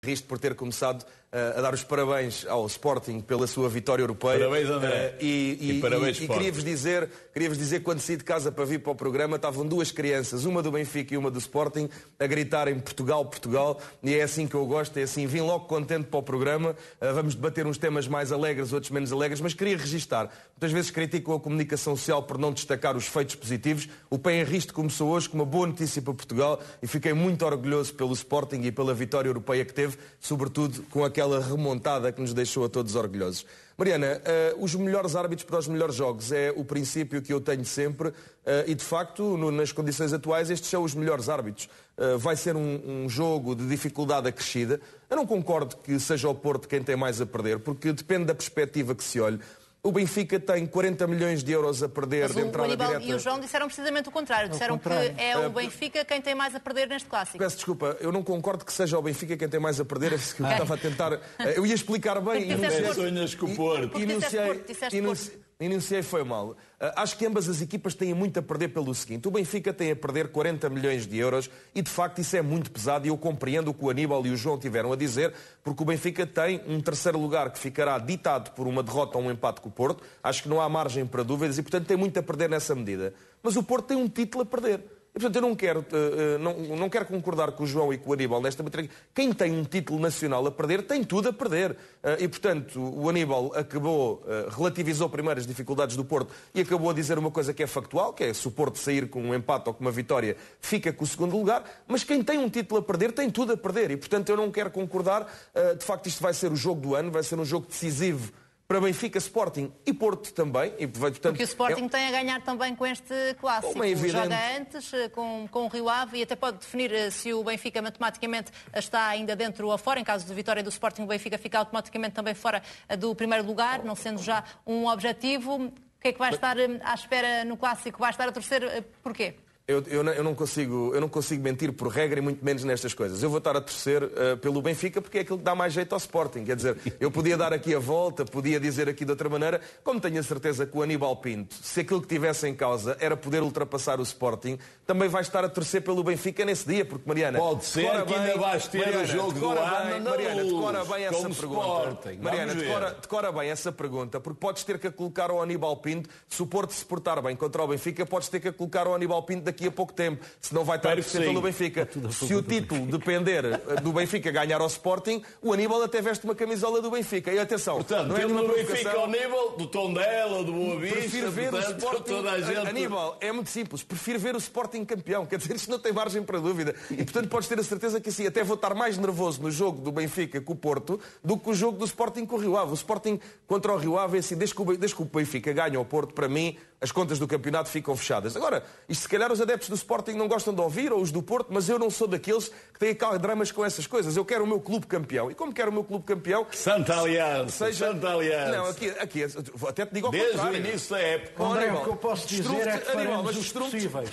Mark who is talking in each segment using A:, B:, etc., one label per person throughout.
A: Risto por ter começado a dar os parabéns ao Sporting pela sua vitória europeia.
B: Parabéns, André.
A: E
B: parabéns,
A: e queria-vos dizer, quando saí de casa para vir para o programa, estavam duas crianças, uma do Benfica e uma do Sporting, a gritarem Portugal, Portugal, e é assim que eu gosto, é assim, vim logo contente para o programa. Vamos debater uns temas mais alegres, outros menos alegres, mas queria registar. Muitas vezes criticam a comunicação social por não destacar os feitos positivos. O Pé em Risto começou hoje com uma boa notícia para Portugal e fiquei muito orgulhoso pelo Sporting e pela vitória europeia que teve, sobretudo com aquela remontada que nos deixou a todos orgulhosos. Mariana, os melhores árbitros para os melhores jogos é o princípio que eu tenho sempre e, de facto, nas condições atuais, estes são os melhores árbitros. Vai ser um jogo de dificuldade acrescida. Eu não concordo que seja o Porto quem tem mais a perder, porque depende da perspectiva que se olhe. O Benfica tem 40 milhões de euros a perder de entrada direta.
C: O Aníbal e o João disseram precisamente o contrário. Disseram que é o Benfica quem tem mais a perder neste clássico.
A: Peço desculpa, eu não concordo que seja o Benfica quem tem mais a perder. É isso que eu estava a tentar... Eu ia explicar bem.
B: Sonhas com o Porto.
A: Enunciei foi mal. Acho que ambas as equipas têm muito a perder pelo seguinte. O Benfica tem a perder 40 milhões de euros e, de facto, isso é muito pesado e eu compreendo o que o Aníbal e o João tiveram a dizer, porque o Benfica tem um terceiro lugar que ficará ditado por uma derrota ou um empate com o Porto. Acho que não há margem para dúvidas e, portanto, tem muito a perder nessa medida. Mas o Porto tem um título a perder. E, portanto, eu não quero concordar com o João e com o Aníbal nesta matéria. Quem tem um título nacional a perder, tem tudo a perder. E, portanto, o Aníbal relativizou primeiro as dificuldades do Porto e acabou a dizer uma coisa que é factual, que é se o Porto sair com um empate ou com uma vitória, fica com o segundo lugar. Mas quem tem um título a perder, tem tudo a perder. E, portanto, eu não quero concordar. De facto, isto vai ser o jogo do ano, vai ser um jogo decisivo para Benfica, Sporting e Porto também. E, portanto,
C: porque o Sporting tem a ganhar também com este clássico. Joga antes com o Rio Ave e até pode definir se o Benfica matematicamente está ainda dentro ou fora. Em caso de vitória do Sporting, o Benfica fica automaticamente também fora do primeiro lugar, não sendo já um objetivo. O que é que vai estar à espera no clássico? Vai estar a torcer porquê?
A: Eu não consigo mentir por regra e muito menos nestas coisas. Eu vou estar a torcer pelo Benfica porque é aquilo que dá mais jeito ao Sporting. Quer dizer, eu podia dar aqui a volta, podia dizer aqui de outra maneira, como tenho a certeza que o Aníbal Pinto, se aquilo que tivesse em causa era poder ultrapassar o Sporting, também vai estar a torcer pelo Benfica nesse dia, porque, Mariana...
B: Pode ser que ainda vais ter o jogo do ano na
A: Mariana,
B: luz,
A: decora bem essa pergunta.
B: Sporting.
A: Mariana, decora bem essa pergunta, porque podes ter que a colocar ao Aníbal Pinto, se o Porto se portar bem contra o Benfica, podes ter que a colocar ao Aníbal Pinto daqui a pouco tempo, se não vai estar a torcer pelo Benfica. Se o título depender do Benfica ganhar ao Sporting, o Aníbal até veste uma camisola do Benfica. E atenção,
B: portanto,
A: não é
B: do Benfica ao nível do Tondela, do Boa Vista,
A: prefiro ver o Sporting,
B: toda a gente...
A: Aníbal, é muito simples, prefiro ver o Sporting campeão, quer dizer, isto não tem margem para dúvida. E, portanto, podes ter a certeza que assim, até vou estar mais nervoso no jogo do Benfica com o Porto do que o jogo do Sporting com o Rio Ave. O Sporting contra o Rio Ave, assim, desde que o Benfica ganha ao Porto, para mim, as contas do campeonato ficam fechadas. Agora, isto se calhar os adeptos do Sporting não gostam de ouvir, ou os do Porto, mas eu não sou daqueles que têm dramas com essas coisas. Eu quero o meu clube campeão. E como quero o meu clube campeão...
B: Santa Aliança, Santa Aliança.
A: Não, aqui até te digo ao
B: desde
A: contrário.
B: Desde o início da época.
D: André, o que eu posso dizer é que faremos os possíveis.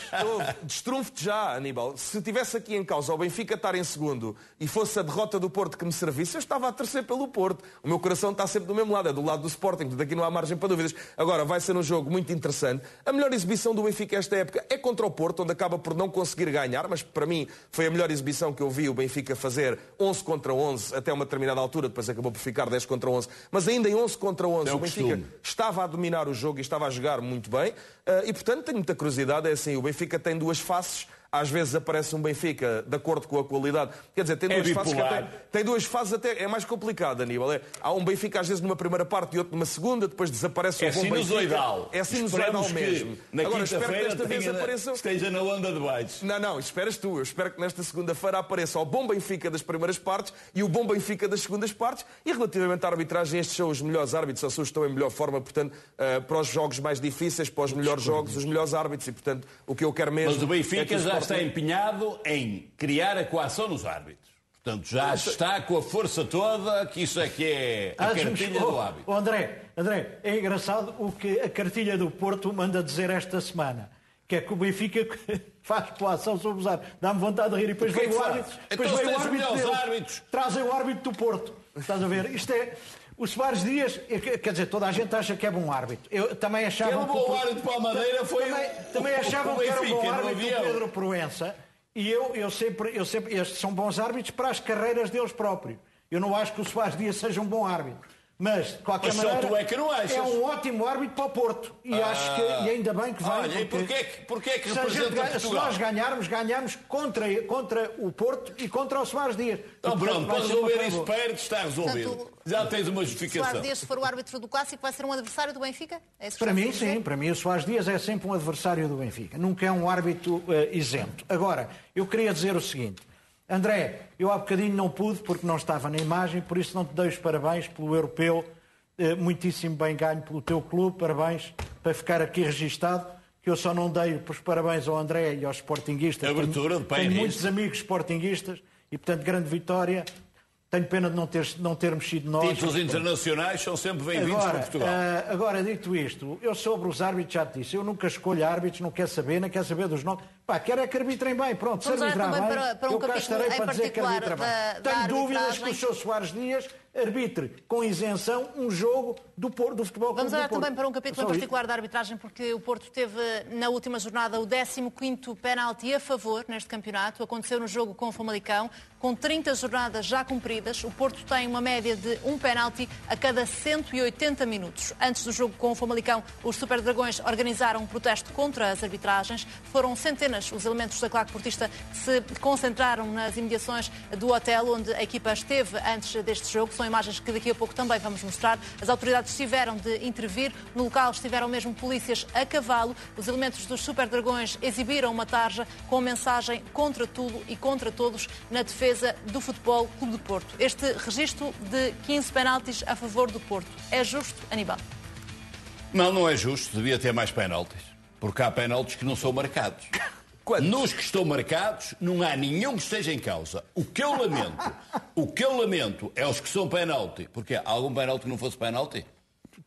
A: Destrunfe-te já, Aníbal. Se tivesse aqui em causa o Benfica estar em segundo e fosse a derrota do Porto que me servisse, eu estava a torcer pelo Porto. O meu coração está sempre do mesmo lado, é do lado do Sporting. Daqui não há margem para dúvidas. Agora, vai ser um jogo muito interessante. A melhor exibição do Benfica esta época é contra o Porto, onde acaba por não conseguir ganhar, mas para mim foi a melhor exibição que eu vi o Benfica fazer 11 contra 11 até uma determinada altura, depois acabou por ficar 10 contra 11, mas ainda em 11 contra 11 o Benfica estava a dominar o jogo e estava a jogar muito bem e portanto tenho muita curiosidade, é assim, o Benfica tem duas faces. Às vezes aparece um Benfica de acordo com a qualidade. Quer dizer, tem duas fases que tem duas fases até... É mais complicado, Aníbal. Há um Benfica às vezes numa primeira parte e outro numa segunda, depois desaparece o bom Benfica. É sinusoidal mesmo.
B: Na
A: agora, espero que desta vez apareça...
B: esteja na onda de baixo.
A: Não, esperas tu. Eu espero que nesta segunda-feira apareça o bom Benfica das primeiras partes e o bom Benfica das segundas partes. E relativamente à arbitragem, estes são os melhores árbitros, as pessoas estão em melhor forma, portanto, para os jogos mais difíceis, para os melhores jogos, os melhores árbitros. E, portanto, o que eu quero mesmo...
B: Mas o Benfica já está empenhado em criar a coação nos árbitros. Portanto, já está com a força toda, que isso é que é a cartilha do hábito.
D: André, é engraçado o que a cartilha do Porto manda dizer esta semana. Que é que o Benfica faz coação sobre os árbitros. Dá-me vontade de rir e depois veio o árbitro. Depois veio o árbitro. Trazem o árbitro do Porto. Estás a ver? Isto é... O Soares Dias, quer dizer, toda a gente acha que é bom árbitro. Eu também achava
B: que o bom árbitro para a Madeira foi
D: também achavam que era um bom árbitro o Pedro Proença. E eu sempre, estes são bons árbitros para as carreiras deles próprios. Eu não acho que o Soares Dias seja um bom árbitro. Mas, de qualquer maneira,
B: só tu é que não achas.
D: É um ótimo árbitro para o Porto. E acho que, e ainda bem que vai.
B: Olha, e porquê é que representa Portugal?
D: Se nós ganharmos contra o Porto e contra o Soares Dias.
B: Então pronto, para resolver isso perto, está resolvido. Portanto, já tens uma justificação.
C: Soares Dias, se for o árbitro do Clássico, vai ser um adversário do Benfica? É isso que
D: para mim, sim. Para mim, o Soares Dias é sempre um adversário do Benfica. Nunca é um árbitro isento. Agora, eu queria dizer o seguinte. André, eu há bocadinho não pude porque não estava na imagem, por isso não te dei os parabéns pelo europeu. Muitíssimo bem ganho pelo teu clube, parabéns, para ficar aqui registado, que eu só não dei os parabéns ao André e aos sportinguistas. Tenho muitos amigos sportinguistas e, portanto, grande vitória. Tenho pena de não termos sido nós.
B: Títulos internacionais são sempre bem-vindos para Portugal.
D: Agora, dito isto, eu sobre os árbitros já te disse, eu nunca escolho árbitros, não quero saber, nem quero saber dos nomes. Quero é que arbitrem bem, pronto, se arbitrar bem, eu cá estarei para dizer que arbitra bem. Tenho dúvidas que o Sr. Soares Dias arbitre com isenção um jogo do Futebol Clube do Porto.
C: Vamos olhar também para um capítulo em particular da arbitragem, porque o Porto teve na última jornada o 15º penalti a favor neste campeonato. Aconteceu no jogo com o Famalicão. Com 30 jornadas já cumpridas, o Porto tem uma média de um penalti a cada 180 minutos. Antes do jogo com o Famalicão, os Super Dragões organizaram um protesto contra as arbitragens. Foram centenas os elementos da claque portista que se concentraram nas imediações do hotel onde a equipa esteve antes deste jogo. São imagens que daqui a pouco também vamos mostrar. As autoridades tiveram de intervir. No local estiveram mesmo polícias a cavalo. Os elementos dos Super Dragões exibiram uma tarja com mensagem contra tudo e contra todos na defesa do Futebol Clube do Porto. Este registro de 15 penaltis a favor do Porto é justo, Aníbal?
B: Não é justo. Devia ter mais penaltis. Porque há penaltis que não são marcados.
A: Quantos?
B: Nos que estão marcados, não há nenhum que esteja em causa. O que eu lamento é os que são penalti. Porque há algum penalti que não fosse penalti?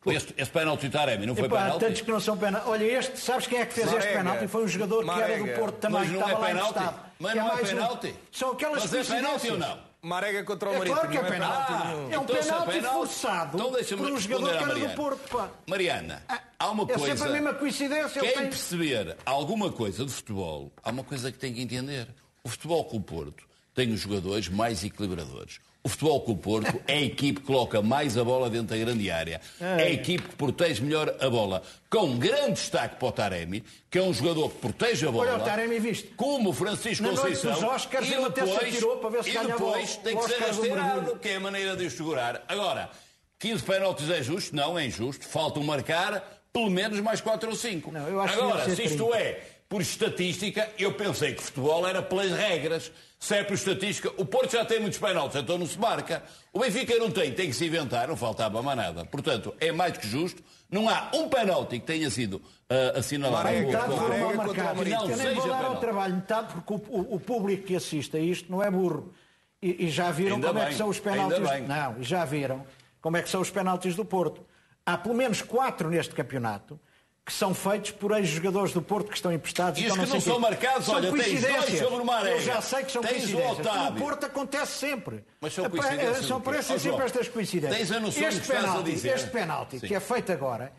B: Este penalti do Taremi não foi penalti?
D: Tantos que não são penalti. Olha, sabes quem é que fez este penalti? Foi um jogador que era do Porto também.
B: Mas não é penalti? Mas não é penalti?
D: São aquelas
B: coincidências. Mas é penalti ou não?
A: Marega contra o Marítimo.
D: Claro que é penalti. É um penalti forçado por um jogador que era do Porto.
B: Mariana, há uma coisa...
D: É sempre a mesma coincidência.
B: Quem perceber alguma coisa de futebol, há uma coisa que tem que entender. O Futebol Clube Porto tem os jogadores mais equilibradores. O Futebol Clube Porto é a equipe que coloca mais a bola dentro da grande área. É a equipe que protege melhor a bola. Com grande destaque para o Taremi, que é um jogador que protege a bola.
D: Olha o Taremi, viste?
B: Como o Francisco Conceição.
D: Os Oscars, ele até se atirou para ver se ganhava o
B: depois tem que ser rasteirado, que é a maneira de os segurar. Agora, 15 penaltis é justo? Não, é injusto. Faltam marcar pelo menos mais 4 ou 5. Agora, se isto é por estatística, eu pensei que futebol era pelas regras. Se é por estatística, o Porto já tem muitos penaltis, então não se marca. O Benfica não tem que se inventar, não faltava mais nada. Portanto, é mais que justo. Não há um penalti que tenha sido assinalado.
D: Metade foram mal marcados. Eu nem vou dar ao trabalho metade, porque o público que assiste a isto não é burro. E já viram
B: ainda
D: como
B: bem,
D: é que são os penaltis. Não, já viram como é que são os penaltis do Porto. Há pelo menos 4 neste campeonato que são feitos por ex-jogadores do Porto que estão emprestados.
B: E os que não são marcados, olha, tens 2 sobre o Marega.
D: Eu já sei que são coincidências. No Porto acontece sempre.
B: Mas são coincidências.
D: Aparecem sempre estas coincidências.
B: Tens a noção do que estás a dizer.
D: Este penalti que é feito agora,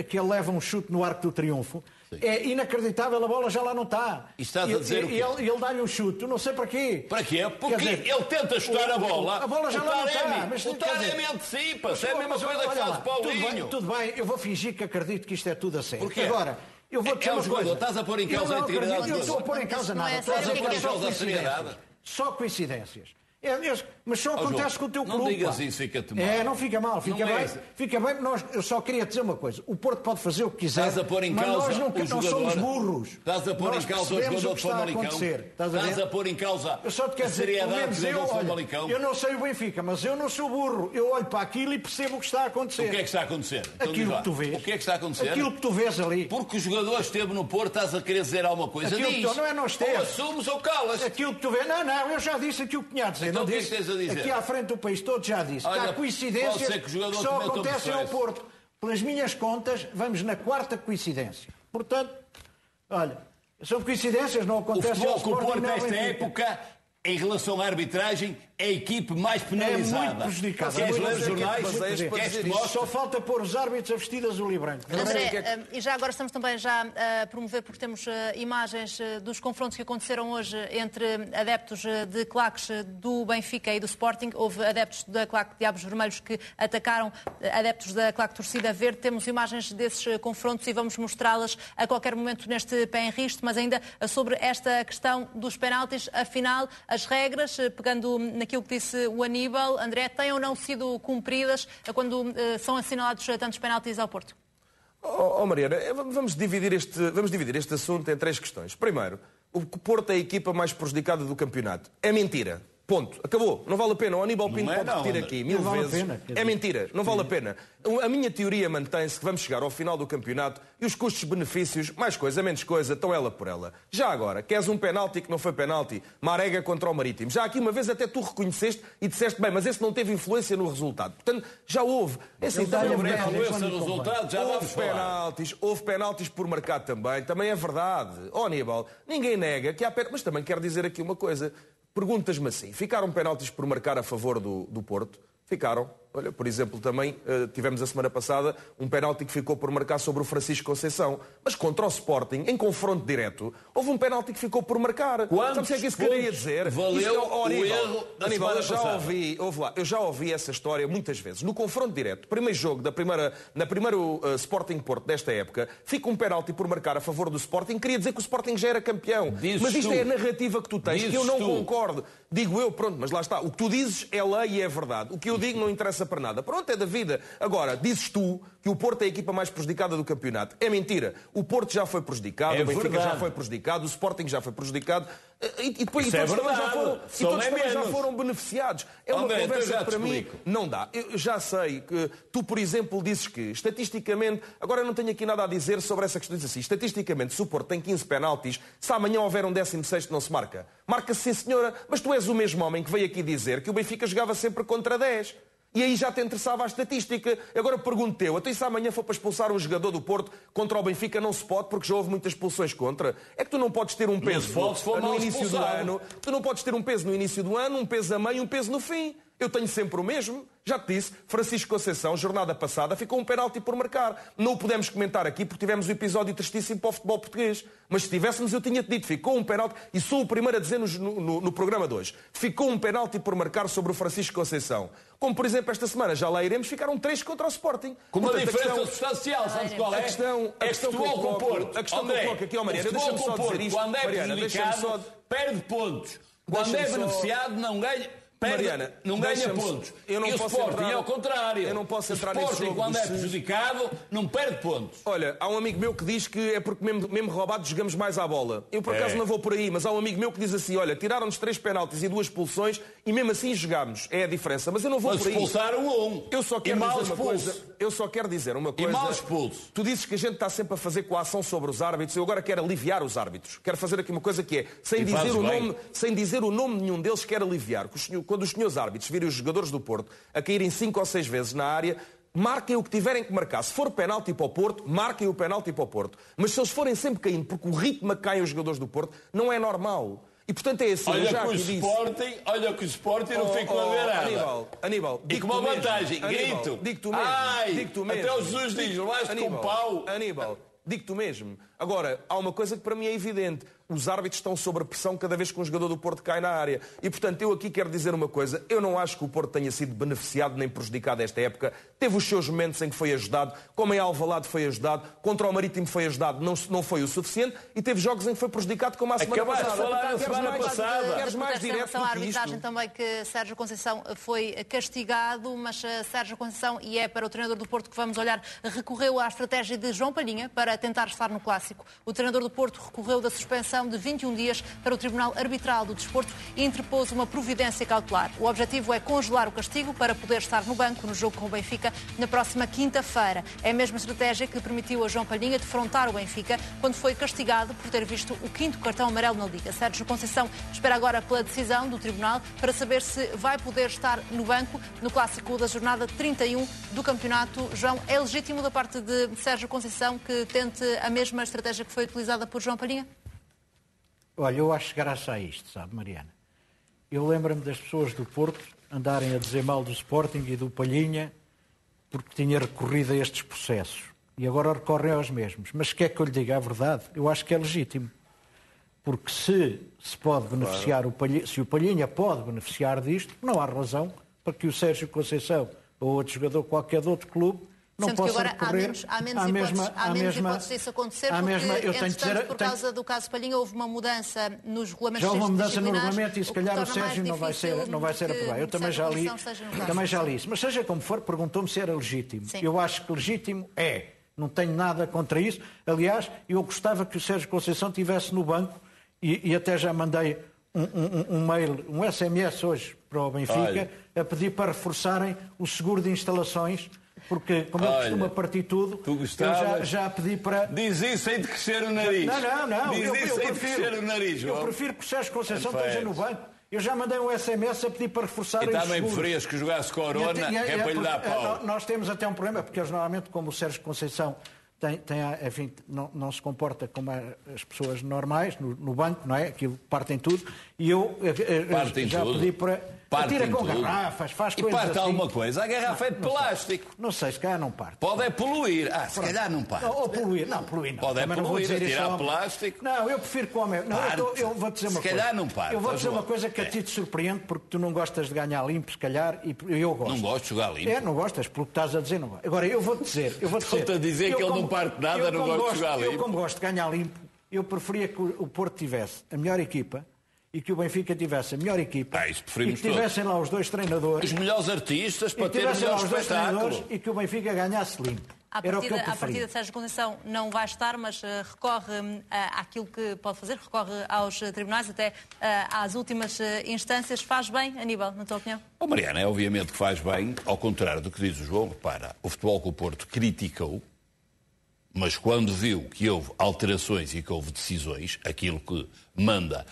D: que ele leva um chute no Arco do Triunfo, é inacreditável, a bola já lá não está.
B: E estás a dizer o quê?
D: Ele dá-lhe um chute, não sei para quê.
B: Para quê? Porque ele tenta chutar a bola.
D: A bola já lá não está.
B: Mas o Taremi antecipa-se. É a mesma coisa que faz o Paulinho.
D: Tudo bem, eu vou fingir que acredito que isto é tudo a sério.
B: Porquê?
D: Agora, eu vou dizer uma coisa.
B: Estás a pôr em causa a integridade.
D: Eu estou a pôr em causa nada.
B: Estás a pôr em causa a seriedade.
D: Só coincidências. Mas só acontece com o teu clube.
B: Não digas isso, fica-te mal.
D: Não fica mal, fica bem. Fica bem, eu só queria dizer uma coisa. O Porto pode fazer o que quiser,
B: estás a pôr em causa
D: mas nós não somos burros.
B: Estás a pôr em causa o jogador de Famalicão. Estás a pôr em causa a seriedade do jogador de Famalicão.
D: Eu não sei o Benfica, mas eu não sou burro. Eu olho para aquilo e percebo o que está a acontecer.
B: O que é que está a acontecer?
D: Aquilo que tu vês.
B: O que é que está a acontecer?
D: Aquilo que tu vês ali.
B: Porque o jogador esteve no Porto, estás a querer dizer alguma coisa. Diz.
D: Não é não esteve.
B: Ou assumes ou calas.
D: Aquilo que tu vês. Não, eu já disse aquilo que tinha a dizer.
B: Então o que é que tens a dizer?
D: Aqui à frente do país todo já disse.
B: Olha,
D: que há coincidências
B: que
D: só acontecem ao Porto. Pelas minhas contas, vamos na 4ª coincidência. Portanto, olha, são coincidências, não acontecem ao Sporting.
B: O Futebol Clube Porto, nesta época, em relação à arbitragem, é a equipe mais penalizada.
D: É muito prejudicada.
B: Queres ler os jornais?
D: Só falta pôr os árbitros a vestir de azul e branco.
C: André, e já agora estamos também já a promover, porque temos imagens dos confrontos que aconteceram hoje entre adeptos de claques do Benfica e do Sporting. Houve adeptos da claque Diabos Vermelhos que atacaram adeptos da claque Torcida Verde. Temos imagens desses confrontos e vamos mostrá-las a qualquer momento neste Pé em Risto, mas ainda sobre esta questão dos penaltis, afinal, as regras, pegando naquilo que disse o Aníbal, André, têm ou não sido cumpridas quando são assinalados tantos penaltis ao Porto?
A: Mariana, vamos dividir este assunto em 3 questões. Primeiro, o Porto é a equipa mais prejudicada do campeonato. É mentira. Ponto. Acabou. Não vale a pena. O Aníbal Pinto pode repetir aqui 1000 vezes. É mentira. Não vale a pena. A minha teoria mantém-se que vamos chegar ao final do campeonato e os custos-benefícios, mais coisa, menos coisa, estão ela por ela. Já agora, queres um penalti que não foi penalti? Marega contra o Marítimo. Já aqui uma vez até tu reconheceste e disseste, bem, mas esse não teve influência no resultado. Portanto, já houve. É assim,
B: influência no resultado, já vamos falar.
A: Houve penaltis por marcar também é verdade. Aníbal, ninguém nega que há penaltis, mas também quero dizer aqui uma coisa. Perguntas-me assim, ficaram penaltis por marcar a favor do Porto? Ficaram. Olha, por exemplo, também tivemos a semana passada um penalti que ficou por marcar sobre o Francisco Conceição. Mas contra o Sporting, em confronto direto, houve um penalti que ficou por marcar.
B: Quantos
A: Sabe o que é que isso queria dizer?
B: Valeu o erro da
A: Aníbal,
B: semana
A: eu já ouvi essa história muitas vezes. No confronto direto, primeiro jogo na primeiro Sporting Porto desta época, fica um penalti por marcar a favor do Sporting. Queria dizer que o Sporting já era campeão. Mas isto é a narrativa que tu tens, que eu não concordo. Digo eu, pronto, mas lá está. O que tu dizes é lei e é verdade. O que eu digo não interessa para nada. Pronto, é da vida. Agora, dizes tu que o Porto é a equipa mais prejudicada do campeonato. É mentira. O Porto já foi prejudicado, o Benfica já foi prejudicado, o Sporting já foi prejudicado e depois todos também já foram beneficiados. É uma conversa que para mim não dá. Eu já sei que tu, por exemplo, dizes que estatisticamente, agora eu não tenho aqui nada a dizer sobre essa questão, diz assim, estatisticamente, se o Porto tem 15 penaltis, se amanhã houver um 16º não se marca. Marca-se, sim senhora, mas tu és o mesmo homem que veio aqui dizer que o Benfica jogava sempre contra 10. E aí já te interessava a estatística. Agora pergunto eu, até se amanhã for para expulsar um jogador do Porto contra o Benfica, não se pode, porque já houve muitas expulsões contra. É que tu não podes ter um peso no início do ano. Tu não podes ter um peso no início do ano, um peso a meio e um peso no fim. Eu tenho sempre o mesmo. Já te disse, Francisco Conceição, jornada passada, ficou um penalti por marcar. Não o pudemos comentar aqui porque tivemos um episódio tristíssimo para o futebol português. Mas se tivéssemos, eu tinha-te dito, ficou um penalti, e sou o primeiro a dizer no programa de hoje, ficou um penalti por marcar sobre o Francisco Conceição. Como, por exemplo, esta semana, já lá iremos, ficaram 3 contra o Sporting.
B: Com uma diferença substancial, sabes qual é?
A: A questão que eu coloco aqui, Mariana, deixa-me só dizer isto.
B: Quando é prejudicado, perde pontos. Quando é beneficiado, não ganha...
A: Mariana,
B: não ganha pontos.
A: Eu não
B: e o
A: posso
B: Sporting
A: entrar,
B: é ao contrário.
A: Eu não posso entrar nesse jogo.
B: Quando é prejudicado, não perde pontos.
A: Olha, há um amigo meu que diz que é porque mesmo roubado jogamos mais à bola. Eu por acaso não vou por aí, mas há um amigo meu que diz assim, olha, tiraram-nos 3 penaltis e 2 expulsões e mesmo assim jogámos. É a diferença. Mas eu não vou por aí.
B: Expulsaram um.
A: Eu só quero dizer uma coisa. Eu só quero dizer uma coisa.
B: E mal expulso.
A: Tu dizes que a gente está sempre a fazer coação sobre os árbitros. Eu agora quero aliviar os árbitros. Quero fazer aqui uma coisa que é, sem dizer o nome de nenhum deles, quero aliviar. Quando os senhores árbitros virem os jogadores do Porto a caírem 5 ou 6 vezes na área, marquem o que tiverem que marcar. Se for penalti para o Porto, marquem o penalti para o Porto. Mas se eles forem sempre caindo, porque o ritmo a que caem os jogadores do Porto, não é normal. E portanto é assim,
B: olha que o Sporting não ficou a ver nada.
A: Aníbal,
B: e com uma vantagem, grito.
A: Digo-te mesmo.
B: Até o Jesus diz, vais com pau.
A: Aníbal, digo-te mesmo. Agora, há uma coisa que para mim é evidente. Os árbitros estão sob pressão cada vez que um jogador do Porto cai na área. E, portanto, eu aqui quero dizer uma coisa. Eu não acho que o Porto tenha sido beneficiado nem prejudicado esta época. Teve os seus momentos em que foi ajudado, como em Alvalade foi ajudado, contra o Marítimo foi ajudado, não foi o suficiente, e teve jogos em que foi prejudicado, como a semana passada.
B: Acabaste de falar na semana passada.
A: Queres mais direto do que isto?
C: A arbitragem também que Sérgio Conceição foi castigado, mas Sérgio Conceição, e é para o treinador do Porto que vamos olhar, recorreu à estratégia de João Palhinha para tentar estar no Clássico. O treinador do Porto recorreu da suspensão de 21 dias para o Tribunal Arbitral do Desporto e interpôs uma providência cautelar. O objetivo é congelar o castigo para poder estar no banco no jogo com o Benfica na próxima quinta-feira. É a mesma estratégia que permitiu a João Palhinha defrontar o Benfica quando foi castigado por ter visto o 5º cartão amarelo na Liga. Sérgio Conceição espera agora pela decisão do Tribunal para saber se vai poder estar no banco no Clássico da jornada 31 do campeonato. João, é legítimo da parte de Sérgio Conceição que tente a mesma estratégia que foi utilizada por João Palhinha?
D: Olha, eu acho que graças a isto, sabe, Mariana? eu lembro-me das pessoas do Porto andarem a dizer mal do Sporting e do Palhinha porque tinha recorrido a estes processos. E agora recorrem aos mesmos. Mas quer que eu lhe diga a verdade? Eu acho que é legítimo. Porque se pode beneficiar o Palhinha, se o Palhinha pode beneficiar disto, não há razão para que o Sérgio Conceição ou outro jogador qualquer de outro clube não
C: sendo
D: possa
C: que agora
D: recorrer
C: há menos hipóteses disso acontecer, porque, por causa do caso Palhinha, houve uma mudança nos regulamentos.
D: Já houve uma mudança no regulamento e se calhar o Sérgio não vai ser aprovado. Eu também já li isso. Mas seja como for, perguntou-me se era legítimo.
C: Sim.
D: Eu acho que legítimo é. Não tenho nada contra isso. Aliás, eu gostava que o Sérgio Conceição estivesse no banco e até já mandei um mail, um SMS hoje para o Benfica a pedir para reforçarem o seguro de instalações. Porque, como ele costuma partir tudo, eu já pedi para...
B: Diz isso sem te crescer o nariz.
D: Não.
B: Diz isso sem te crescer o nariz,
D: Eu prefiro que o Sérgio Conceição esteja no banco. Eu já mandei um SMS a pedir para reforçar
B: e também preferias que jogasse Corona, que é para lhe dar pau.
D: Nós temos até um problema, porque eles normalmente, como o Sérgio Conceição enfim, não se comporta como as pessoas normais, no banco, não é? Aquilo partem tudo. E eu já pedi para... Tira com garrafas, faz coisas assim.
B: E parte alguma coisa. A garrafa é de plástico.
D: Não sei, se calhar não parte.
B: Pode é poluir. Se calhar não parte.
D: Ou poluir. Não.
B: Pode é poluir, tirar plástico.
D: Não, eu prefiro que o homem... Eu vou dizer uma coisa.
B: Se calhar não parte.
D: Eu vou dizer uma coisa que a ti te surpreende, porque tu não gostas de ganhar limpo, se calhar, e eu gosto.
B: Não gosto de jogar limpo.
D: Não gostas, pelo que estás a dizer, não gosto. Agora, eu vou-te dizer...
B: Estou-te a dizer que ele não parte nada, não gosta de jogar limpo.
D: Eu, como gosto de ganhar limpo, eu preferia que o Porto tivesse a melhor equipa e que o Benfica tivesse a melhor equipa e que tivessem lá os dois treinadores.
B: Os melhores artistas para ter o melhor espetáculo.
D: E que o Benfica ganhasse limpo. Era o que eu preferia.
C: A partida de Sérgio Conceição não vai estar, mas recorre àquilo que pode fazer, recorre aos tribunais, até às últimas instâncias. Faz bem, Aníbal, na tua opinião?
B: Mariana, é obviamente que faz bem, ao contrário do que diz o João. Repara, o Futebol Clube do Porto criticou, mas quando viu que houve alterações e que houve decisões, aquilo que manda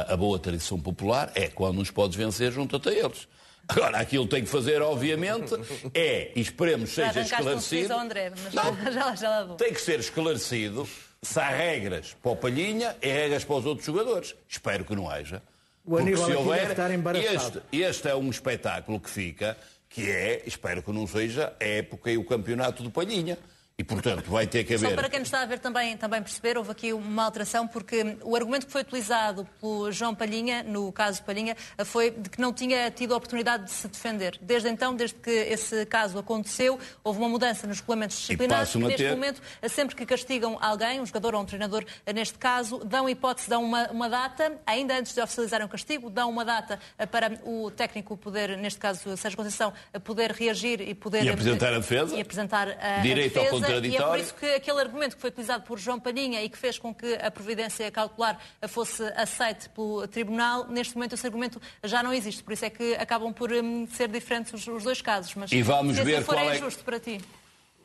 B: a boa tradição popular é quando nos podes vencer, junta-te a eles. Agora, aquilo que tem que fazer, obviamente, e esperemos seja esclarecido.
C: André, mas já lá vou.
B: Tem que ser esclarecido se há regras para o Palhinha e regras para os outros jogadores. Espero que não haja.
D: O Aníbal aqui deve estar embaraçado.
B: Este é um espetáculo que fica, que é, espero que não seja, a época e o campeonato do Palhinha. E, portanto, vai ter que haver...
C: Só para quem nos está a ver também perceber, houve aqui uma alteração, porque o argumento que foi utilizado pelo João Palhinha, no caso Palhinha, foi de que não tinha tido a oportunidade de se defender. Desde então, desde que esse caso aconteceu, houve uma mudança nos regulamentos disciplinares. Neste momento, sempre que castigam alguém, um jogador ou um treinador, neste caso, dão hipótese, dão uma data, ainda antes de oficializarem o castigo, dão uma data para o técnico poder, neste caso, Sérgio Conceição, poder reagir e poder...
B: E apresentar a defesa.
C: E apresentar a
B: direito
C: defesa.
B: Ao contraditório.
C: E é por isso que aquele argumento que foi utilizado por João Palhinha e que fez com que a providência cautelar fosse aceite pelo Tribunal, neste momento esse argumento já não existe. Por isso é que acabam por ser diferentes os dois casos. Mas
B: e vamos
C: se
B: ver
C: for
B: qual é
C: justo para ti.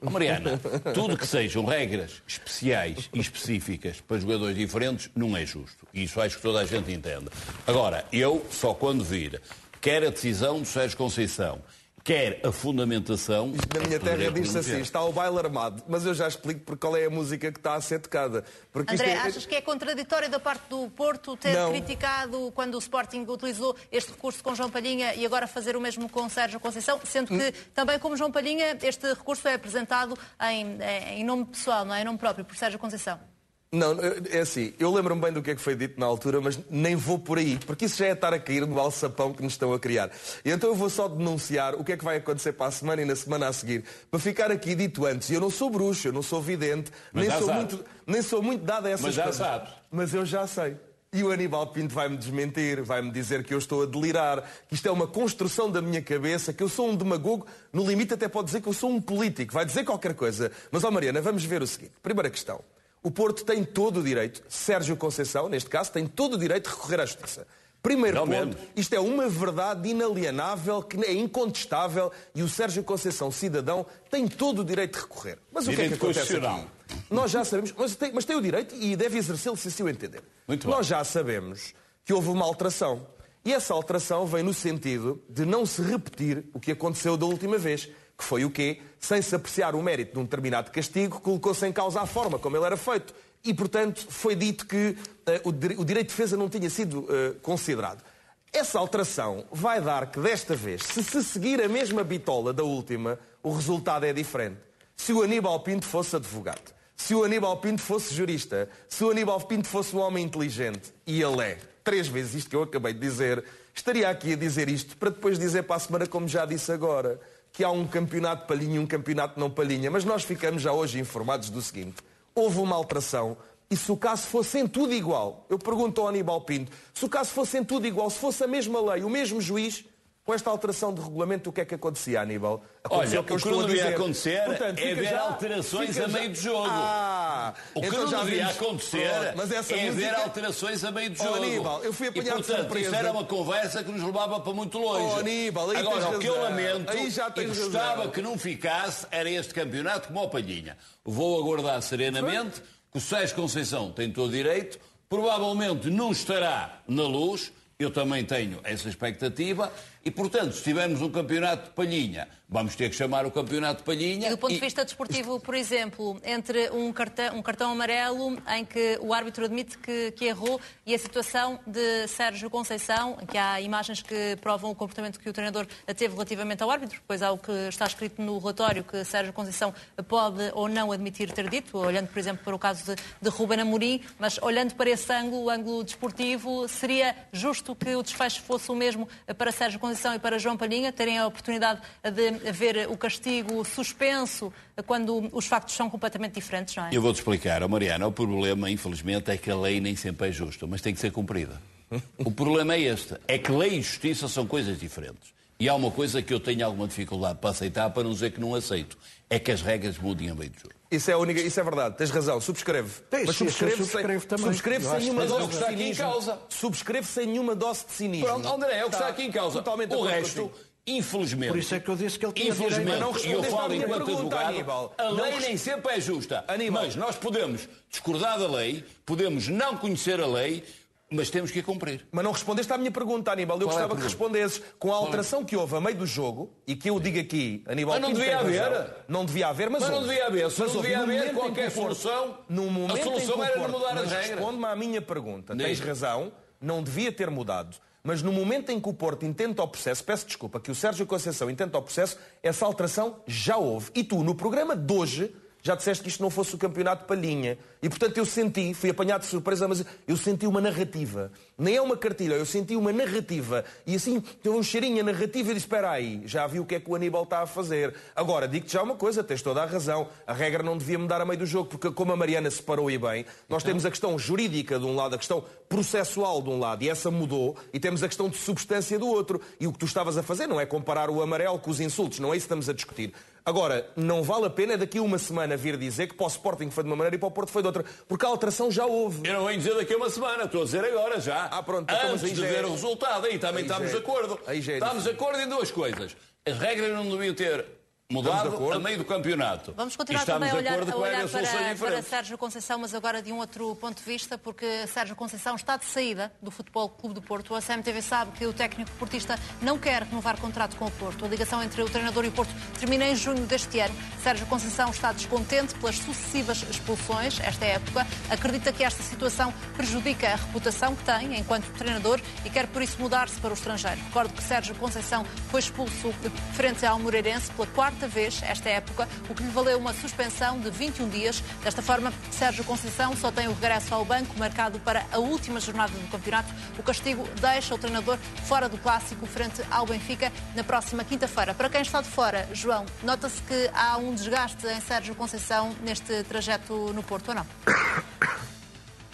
B: Mariana, tudo que sejam regras especiais e específicas para jogadores diferentes não é justo. E isso acho que toda a gente entende. Agora, eu só quando vir quer a decisão do Sérgio Conceição, quer a fundamentação...
A: Na minha terra diz-se assim, está o baile armado, mas eu já explico por qual é a música que está a ser tocada. Porque
C: André, achas que é contraditório da parte do Porto ter criticado quando o Sporting utilizou este recurso com João Palhinha e agora fazer o mesmo com Sérgio Conceição, sendo que também como João Palhinha este recurso é apresentado em nome pessoal, não é? Em nome próprio, por Sérgio Conceição?
A: Não, é assim, eu lembro-me bem do que é que foi dito na altura, mas nem vou por aí, porque isso já é estar a cair no alçapão que nos estão a criar. E então eu vou só denunciar o que é que vai acontecer para a semana e na semana a seguir, para ficar aqui dito antes. Eu não sou bruxo, eu não sou vidente, nem sou muito dado a essas coisas.
B: Mas já sabes.
A: Mas eu já sei. E o Aníbal Pinto vai-me desmentir, vai-me dizer que eu estou a delirar, que isto é uma construção da minha cabeça, que eu sou um demagogo, no limite até pode dizer que eu sou um político, vai dizer qualquer coisa. Mas, Mariana, vamos ver o seguinte. Primeira questão. O Porto tem todo o direito, Sérgio Conceição, neste caso, tem todo o direito de recorrer à Justiça. Primeiro ponto, isto é uma verdade inalienável, que é incontestável, e o Sérgio Conceição, cidadão, tem todo o direito de recorrer. Mas o que é que acontece aqui? Nós já sabemos, mas tem o direito e deve exercê-lo se assim o entender. Nós já sabemos que houve uma alteração. E essa alteração vem no sentido de não se repetir o que aconteceu da última vez. Que foi o quê? Sem se apreciar o mérito de um determinado castigo, colocou-se em causa a forma como ele era feito. E, portanto, foi dito que o direito de defesa não tinha sido considerado. Essa alteração vai dar que desta vez, se seguir a mesma bitola da última, o resultado é diferente. Se o Aníbal Pinto fosse advogado, se o Aníbal Pinto fosse jurista, se o Aníbal Pinto fosse um homem inteligente, e ele é 3 vezes isto que eu acabei de dizer, estaria aqui a dizer isto para depois dizer para a semana, como já disse agora, que há um campeonato palhinha e um campeonato não palhinha. Mas nós ficamos já hoje informados do seguinte: houve uma alteração e se o caso fosse em tudo igual, eu pergunto ao Aníbal Pinto, se o caso fosse em tudo igual, se fosse a mesma lei, o mesmo juiz, com esta alteração de regulamento, o que é que acontecia, Aníbal?
B: Olha, o que não devia acontecer é haver alterações a meio do jogo. O que não devia acontecer é haver alterações a meio do jogo.
A: Aníbal, eu fui apanhado de surpresa.
B: Isso era uma conversa que nos levava para muito longe.
A: Aníbal,
B: agora, o que eu lamento e gostava que não ficasse era este campeonato como o Palhinha. Vou aguardar serenamente, que o Sérgio Conceição tem todo o direito, provavelmente não estará na Luz. Eu também tenho essa expectativa e, portanto, se tivermos um campeonato de palhinha, vamos ter que chamar o campeonato de palhinha.
C: E do ponto de vista desportivo, por exemplo, entre um cartão amarelo em que o árbitro admite que errou e a situação de Sérgio Conceição, que há imagens que provam o comportamento que o treinador teve relativamente ao árbitro, pois há o que está escrito no relatório que Sérgio Conceição pode ou não admitir ter dito, olhando, por exemplo, para o caso de Ruben Amorim, mas olhando para esse ângulo, o ângulo desportivo, seria justo que o desfecho fosse o mesmo para Sérgio Conceição e para João Palhinha, terem a oportunidade de ver o castigo suspenso quando os factos são completamente diferentes, não é?
B: Eu vou-te explicar, Mariana, o problema, infelizmente, é que a lei nem sempre é justa, mas tem que ser cumprida. O problema é este, é que lei e justiça são coisas diferentes. E há uma coisa que eu tenho alguma dificuldade para aceitar, para não dizer que não aceito, é que as regras mudem a meio do jogo.
A: Isso é verdade, tens razão, subscreve. Mas subscreve também. Subscreve sem nenhuma dose de cinismo. Subscreve sem nenhuma dose de cinismo.
B: Pronto, André, é o que está aqui em causa. O resto, infelizmente...
D: Por isso é que eu disse que ele tinha
B: infelizmente, e eu falo enquanto advogado, a lei nem sempre é justa. Mas nós podemos discordar da lei, podemos não conhecer a lei, mas temos que a cumprir.
A: Mas não respondeste à minha pergunta, Aníbal. Eu gostava que respondesses com a alteração que houve a meio do jogo, e que eu digo aqui, Aníbal...
B: Mas não devia haver.
A: Não devia haver, mas
B: não devia haver. Se não devia haver qualquer solução, a solução era não mudar as regras.
A: Responde-me à minha pergunta. Tens razão, não devia ter mudado. Mas no momento em que o Porto intenta o processo, peço desculpa, que o Sérgio Conceição intenta o processo, essa alteração já houve. E tu, no programa de hoje, já disseste que isto não fosse o campeonato de palhinha. E, portanto, fui apanhado de surpresa, mas eu senti uma narrativa. Nem é uma cartilha, eu senti uma narrativa. E assim, teve um cheirinho a narrativa e disse, espera aí, já vi o que é que o Aníbal está a fazer. Agora, digo-te já uma coisa, tens toda a razão. A regra não devia mudar a meio do jogo, porque como a Mariana separou e bem, nós temos a questão jurídica de um lado, a questão processual de um lado, e essa mudou, e temos a questão de substância do outro. E o que tu estavas a fazer não é comparar o amarelo com os insultos, não é isso que estamos a discutir. Agora, não vale a pena daqui a uma semana vir dizer que para o Sporting foi de uma maneira e para o Porto foi de outra, porque a alteração já houve.
B: Eu não venho dizer daqui a uma semana, estou a dizer agora já.
A: Pronto,
B: antes de ver o resultado, aí também estamos de acordo. Estamos de acordo em duas coisas. As regras não deviam ter mudado a meio do campeonato.
C: Vamos continuar também a olhar para Sérgio Conceição, mas agora de um outro ponto de vista, porque Sérgio Conceição está de saída do Futebol Clube do Porto. A CMTV sabe que o técnico portista não quer renovar contrato com o Porto. A ligação entre o treinador e o Porto termina em junho deste ano. Sérgio Conceição está descontente pelas sucessivas expulsões esta época. Acredita que esta situação prejudica a reputação que tem enquanto treinador e quer por isso mudar-se para o estrangeiro. Recordo que Sérgio Conceição foi expulso frente ao Moreirense pela quarta vez esta época, o que lhe valeu uma suspensão de 21 dias. Desta forma, Sérgio Conceição só tem o regresso ao banco marcado para a última jornada do campeonato. O castigo deixa o treinador fora do clássico frente ao Benfica na próxima quinta-feira. Para quem está de fora, João, nota-se que há um desgaste em Sérgio Conceição neste trajeto no Porto, ou não?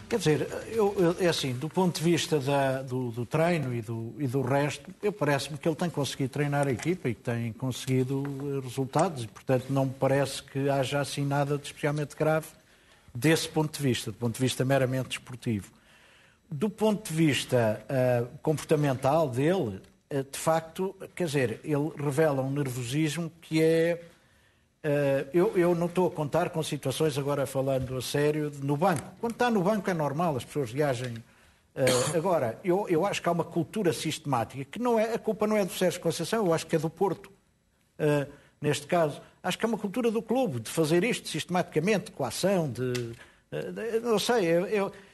D: Quer dizer, é assim, do ponto de vista do treino e do resto, parece-me que ele tem conseguido treinar a equipa e que tem conseguido resultados e, portanto, não me parece que haja assim nada de especialmente grave desse ponto de vista, do ponto de vista meramente desportivo. Do ponto de vista comportamental dele, de facto, quer dizer, ele revela um nervosismo que é... Eu não estou a contar com situações, agora falando a sério, no banco. Quando está no banco é normal, as pessoas reagem. Agora, eu acho que há uma cultura sistemática, que não é, a culpa não é do Sérgio Conceição, eu acho que é do Porto, neste caso. Acho que é uma cultura do clube, de fazer isto sistematicamente, com a ação, não sei,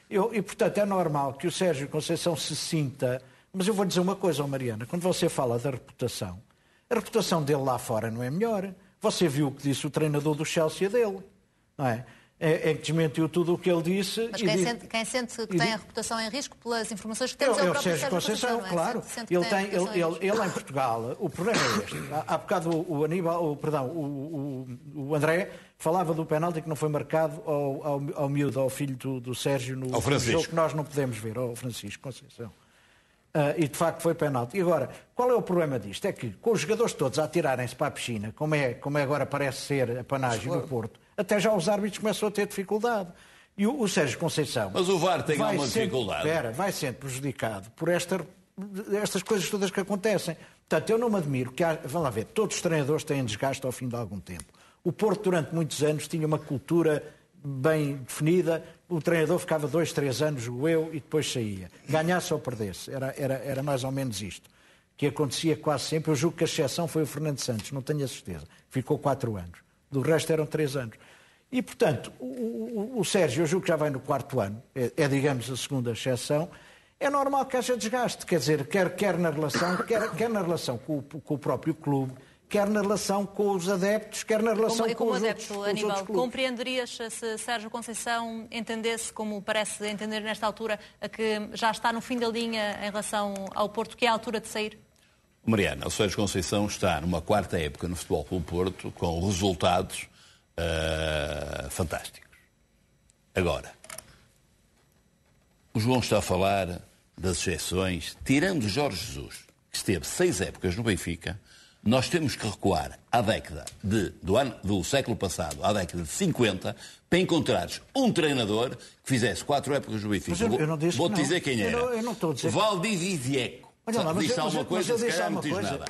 D: e portanto é normal que o Sérgio Conceição se sinta Mas eu vou dizer uma coisa, Mariana. Quando você fala da reputação, a reputação dele lá fora não é melhor. Você viu o que disse o treinador do Chelsea dele, não é? É que desmentiu tudo o que ele disse.
C: Mas quem sente que tem a reputação em risco pelas informações que temos é o próprio Sérgio Conceição,
D: claro. Ele em Portugal, o problema é este. Há bocado o André falava do penalti que não foi marcado ao miúdo, ao filho do Sérgio, no jogo que nós não podemos ver, ao Francisco Conceição. E de facto foi penalti. E agora, qual é o problema disto? É que com os jogadores todos a atirarem-se para a piscina, como agora parece ser a panagem no Porto, até já os árbitros começam a ter dificuldade. E o Sérgio Conceição...
B: Mas o VAR tem alguma dificuldade?
D: Vai sendo prejudicado por estas coisas todas que acontecem. Portanto, eu não me admiro que... Vamos lá ver, todos os treinadores têm desgaste ao fim de algum tempo. O Porto, durante muitos anos, tinha uma cultura bem definida. O treinador ficava 2, 3 anos, e depois saía. Ganhasse ou perdesse. Era mais ou menos isto. Que acontecia quase sempre. Eu julgo que a exceção foi o Fernando Santos, não tenho a certeza. Ficou 4 anos. Do resto eram 3 anos. E, portanto, o Sérgio, eu julgo que já vai no 4º ano, digamos, a segunda exceção. É normal que haja desgaste, quer dizer, quer na relação com o próprio clube, quer na relação com os adeptos, quer na relação com os outros clubes.
C: Aníbal, compreenderias se Sérgio Conceição entendesse, como parece entender nesta altura, que já está no fim da linha em relação ao Porto, que é a altura de sair?
B: Mariana, o Sérgio Conceição está numa 4ª época no Futebol Clube Porto com resultados fantásticos. Agora, o João está a falar das exceções. Tirando o Jorge Jesus, que esteve 6 épocas no Benfica, nós temos que recuar à década do século passado, à década de 50, para encontrares um treinador que fizesse 4 épocas no Benfica. Vou-te dizer quem era.
D: Eu não estou a dizer.
B: Valdívia Vieco. Disse alguma coisa, se calhar não diz nada.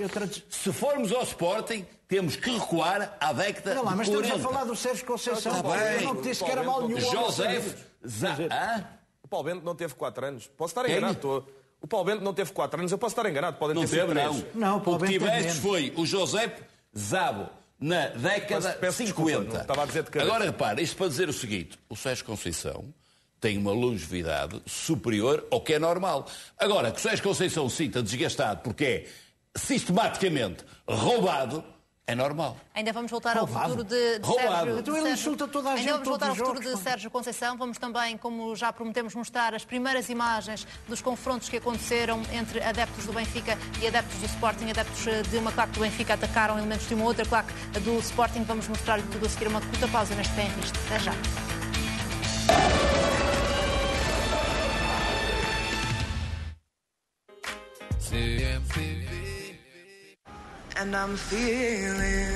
B: Se formos ao Sporting, temos que recuar à década de 40.
D: Mas estamos a falar do Sérgio Conceição. Eu não te disse que era mal nenhum.
B: José
A: O Paulo Bento não teve 4 anos. Posso estar enganado. O Paulo Bento não teve 4 anos. Eu posso estar enganado. Podem ter sido 3.
D: Não, o que
B: tiveste foi o José Zabo na década de 50.
A: Estava a dizer de cabeça.
B: Agora repara, isto para dizer o seguinte. O Sérgio Conceição tem uma longevidade superior ao que é normal. Agora, que o Sérgio Conceição se sinta desgastado porque é sistematicamente roubado, é normal.
C: Ainda vamos voltar ao futuro de
B: Sérgio.
D: Então ele insulta toda a gente.
C: Ainda vamos voltar ao futuro de Sérgio Conceição. Vamos também, como já prometemos, mostrar as primeiras imagens dos confrontos que aconteceram entre adeptos do Benfica e adeptos do Sporting. Adeptos de uma claque do Benfica atacaram elementos de uma outra claque do Sporting. Vamos mostrar-lhe tudo a seguir uma curta pausa neste Bem Visto. Até já. And I'm feeling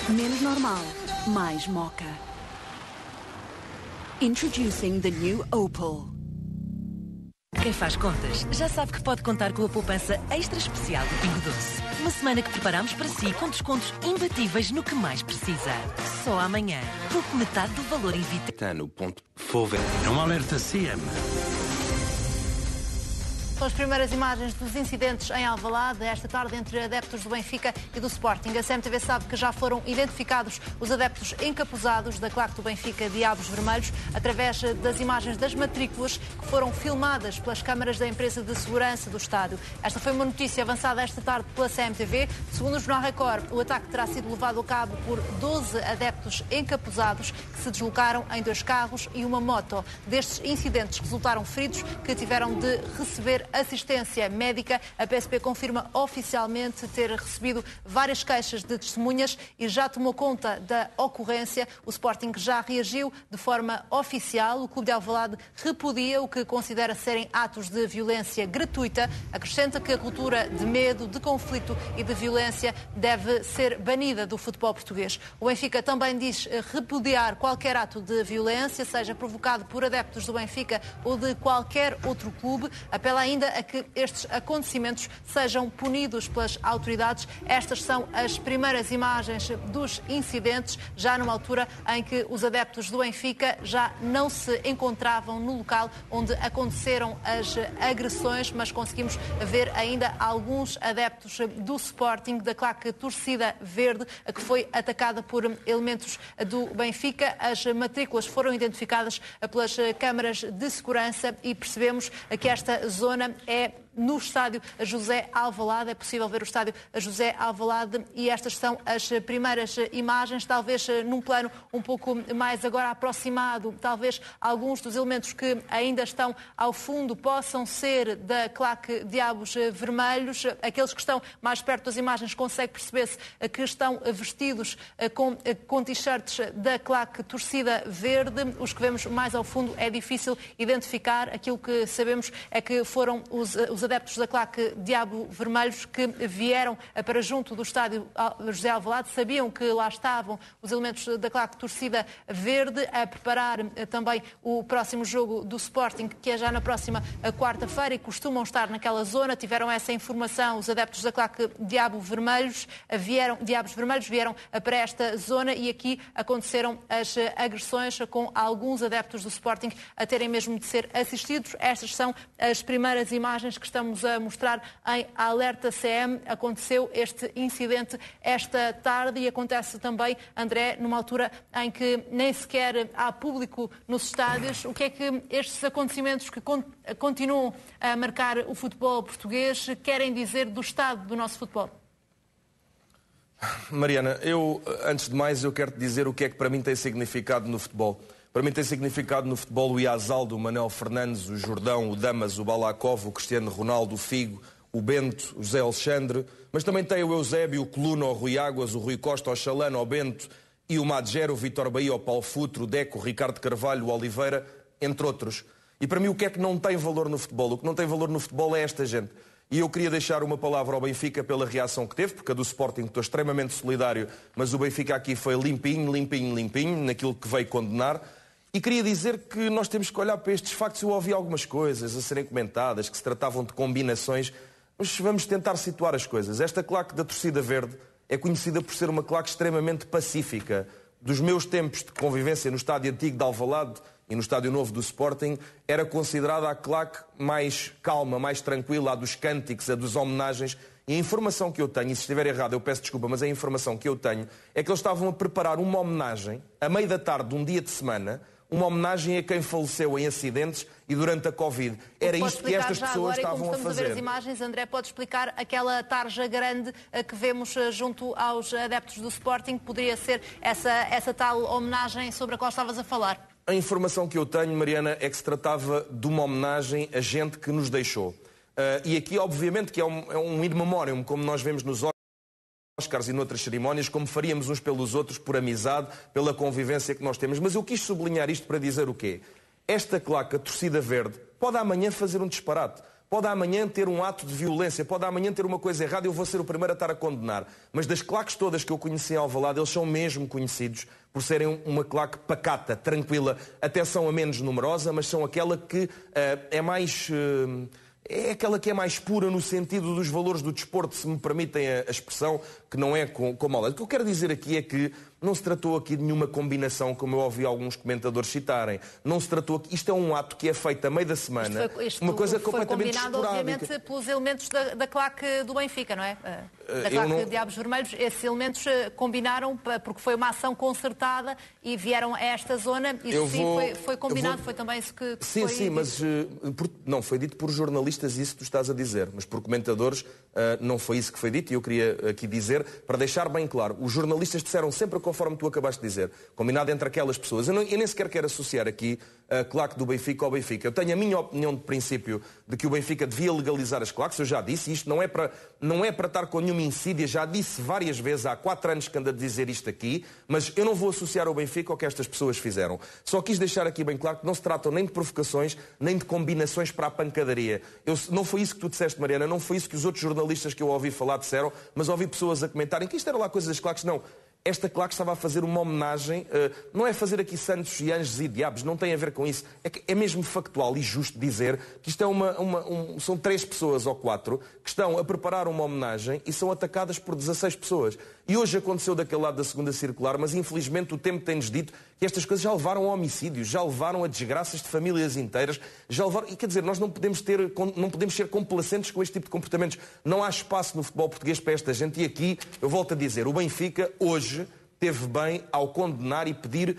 E: menos normal, mais moca. Introducing the new Opal.
F: Quem faz contas já sabe que pode contar com a poupança extra especial do Pingo Doce. Uma semana que preparamos para si com descontos imbatíveis no que mais precisa. Só amanhã, pouco metade do valor em
G: Vitano.fove. Um alerta CM.
C: São as primeiras imagens dos incidentes em Alvalade esta tarde entre adeptos do Benfica e do Sporting. A CMTV sabe que já foram identificados os adeptos encapuzados da claque do Benfica Diabos Vermelhos através das imagens das matrículas que foram filmadas pelas câmaras da empresa de segurança do estádio. Esta foi uma notícia avançada esta tarde pela CMTV. Segundo o Jornal Record, o ataque terá sido levado a cabo por 12 adeptos encapuzados que se deslocaram em 2 carros e uma moto. Destes incidentes resultaram feridos que tiveram de receber assistência médica. A PSP confirma oficialmente ter recebido várias queixas de testemunhas e já tomou conta da ocorrência. O Sporting já reagiu de forma oficial. O Clube de Alvalade repudia o que considera serem atos de violência gratuita. Acrescenta que a cultura de medo, de conflito e de violência deve ser banida do futebol português. O Benfica também diz repudiar qualquer ato de violência, seja provocado por adeptos do Benfica ou de qualquer outro clube. Apela ainda ainda a que estes acontecimentos sejam punidos pelas autoridades. Estas são as primeiras imagens dos incidentes, já numa altura em que os adeptos do Benfica já não se encontravam no local onde aconteceram as agressões, mas conseguimos ver ainda alguns adeptos do Sporting, da claque Torcida Verde, que foi atacada por elementos do Benfica. As matrículas foram identificadas pelas câmaras de segurança e percebemos que esta zona é no estádio José Alvalade. É possível ver o estádio José Alvalade e estas são as primeiras imagens, talvez num plano um pouco mais agora aproximado. Talvez alguns dos elementos que ainda estão ao fundo possam ser da claque Diabos Vermelhos. Aqueles que estão mais perto das imagens consegue perceber-se que estão vestidos com t-shirts da claque Torcida Verde. Os que vemos mais ao fundo é difícil identificar. Aquilo que sabemos é que foram os adeptos da claque Diabo Vermelhos que vieram para junto do estádio José Alvalade, sabiam que lá estavam os elementos da claque Torcida Verde a preparar também o próximo jogo do Sporting, que é já na próxima quarta-feira, e costumam estar naquela zona. Tiveram essa informação os adeptos da claque Diabos Vermelhos vieram para esta zona e aqui aconteceram as agressões com alguns adeptos do Sporting a terem mesmo de ser assistidos. Estas são as primeiras imagens que estamos a mostrar em Alerta CM. Aconteceu este incidente esta tarde e acontece também, André, numa altura em que nem sequer há público nos estádios. O que é que estes acontecimentos que continuam a marcar o futebol português querem dizer do estado do nosso futebol?
A: Mariana, antes de mais, eu quero te dizer o que é que para mim tem significado no futebol. Para mim tem significado no futebol o Iazaldo, o Manel Fernandes, o Jordão, o Damas, o Balakov, o Cristiano Ronaldo, o Figo, o Bento, o José Alexandre, mas também tem o Eusébio, o Coluna, o Rui Águas, o Rui Costa, o Chalano, o Bento e o Madger, o Vítor Bahia, o Paulo Futro, o Deco, o Ricardo Carvalho, o Oliveira, entre outros. E para mim o que é que não tem valor no futebol? O que não tem valor no futebol é esta gente. E eu queria deixar uma palavra ao Benfica pela reação que teve, porque a do Sporting estou extremamente solidário, mas o Benfica aqui foi limpinho naquilo que veio condenar. E queria dizer que nós temos que olhar para estes factos. Eu ouvi algumas coisas a serem comentadas, que se tratavam de combinações, mas vamos tentar situar as coisas. Esta claque da Torcida Verde é conhecida por ser uma claque extremamente pacífica. Dos meus tempos de convivência no estádio antigo de Alvalade e no estádio novo do Sporting, era considerada a claque mais calma, mais tranquila, a dos cânticos, a dos homenagens. E a informação que eu tenho, e se estiver errado eu peço desculpa, mas a informação que eu tenho é que eles estavam a preparar uma homenagem, a meio da tarde de um dia de semana, uma homenagem a quem faleceu em acidentes e durante a Covid. Era isto que estas pessoas estavam a fazer.
C: Como estamos a ver as imagens, André, pode explicar aquela tarja grande que vemos junto aos adeptos do Sporting? Poderia ser essa tal homenagem sobre a qual estavas a falar?
A: A informação que eu tenho, Mariana, é que se tratava de uma homenagem a gente que nos deixou. E aqui, obviamente, que é um in memoriam, como nós vemos nos Oscars e noutras cerimónias, como faríamos uns pelos outros, por amizade, pela convivência que nós temos. Mas eu quis sublinhar isto para dizer o quê? Esta claque, a Torcida Verde, pode amanhã fazer um disparate. Pode amanhã ter um ato de violência, pode amanhã ter uma coisa errada e eu vou ser o primeiro a estar a condenar. Mas das claques todas que eu conheci em Alvalade, eles são mesmo conhecidos por serem uma claque pacata, tranquila. Até são a menos numerosa, mas são aquela que é mais... É aquela que é mais pura no sentido dos valores do desporto, se me permitem a expressão, que não é como a... O que eu quero dizer aqui é que não se tratou aqui de nenhuma combinação, como eu ouvi alguns comentadores citarem. Não se tratou aqui... Isto é um ato que é feito a meio da semana. Uma coisa completamente esporádica.
C: Foi combinado, obviamente, pelos elementos da claque do Benfica, não é? Da claque Diabos Vermelhos. Esses elementos combinaram, porque foi uma ação concertada e vieram a esta zona. Isso foi combinado, foi também isso que foi...
A: Sim, mas... Não, foi dito por jornalistas isso que tu estás a dizer. Mas por comentadores não foi isso que foi dito. E eu queria aqui dizer, para deixar bem claro, os jornalistas disseram sempre conforme tu acabaste de dizer, combinado entre aquelas pessoas. Eu nem sequer quero associar aqui a claque do Benfica ao Benfica. Eu tenho a minha opinião de princípio de que o Benfica devia legalizar as claques, eu já disse, isto não é para estar com nenhuma insídia, já disse várias vezes, há 4 anos que ando a dizer isto aqui, mas eu não vou associar ao Benfica ao que estas pessoas fizeram. Só quis deixar aqui bem claro que não se tratam nem de provocações, nem de combinações para a pancadaria. Não foi isso que tu disseste, Mariana, não foi isso que os outros jornalistas que eu ouvi falar disseram, mas ouvi pessoas a comentarem que isto era lá coisas das claques. Não. esta claque estava a fazer uma homenagem, não é fazer aqui santos e anjos e diabos, não tem a ver com isso. É mesmo factual e justo dizer que isto é são 3 pessoas ou 4 que estão a preparar uma homenagem e são atacadas por 16 pessoas. E hoje aconteceu daquele lado da segunda circular, mas infelizmente o tempo tem-nos dito que estas coisas já levaram a homicídios, já levaram a desgraças de famílias inteiras, já levaram... E quer dizer, nós não podemos ser complacentes com este tipo de comportamentos. Não há espaço no futebol português para esta gente. E aqui, eu volto a dizer, o Benfica hoje teve bem ao condenar e pedir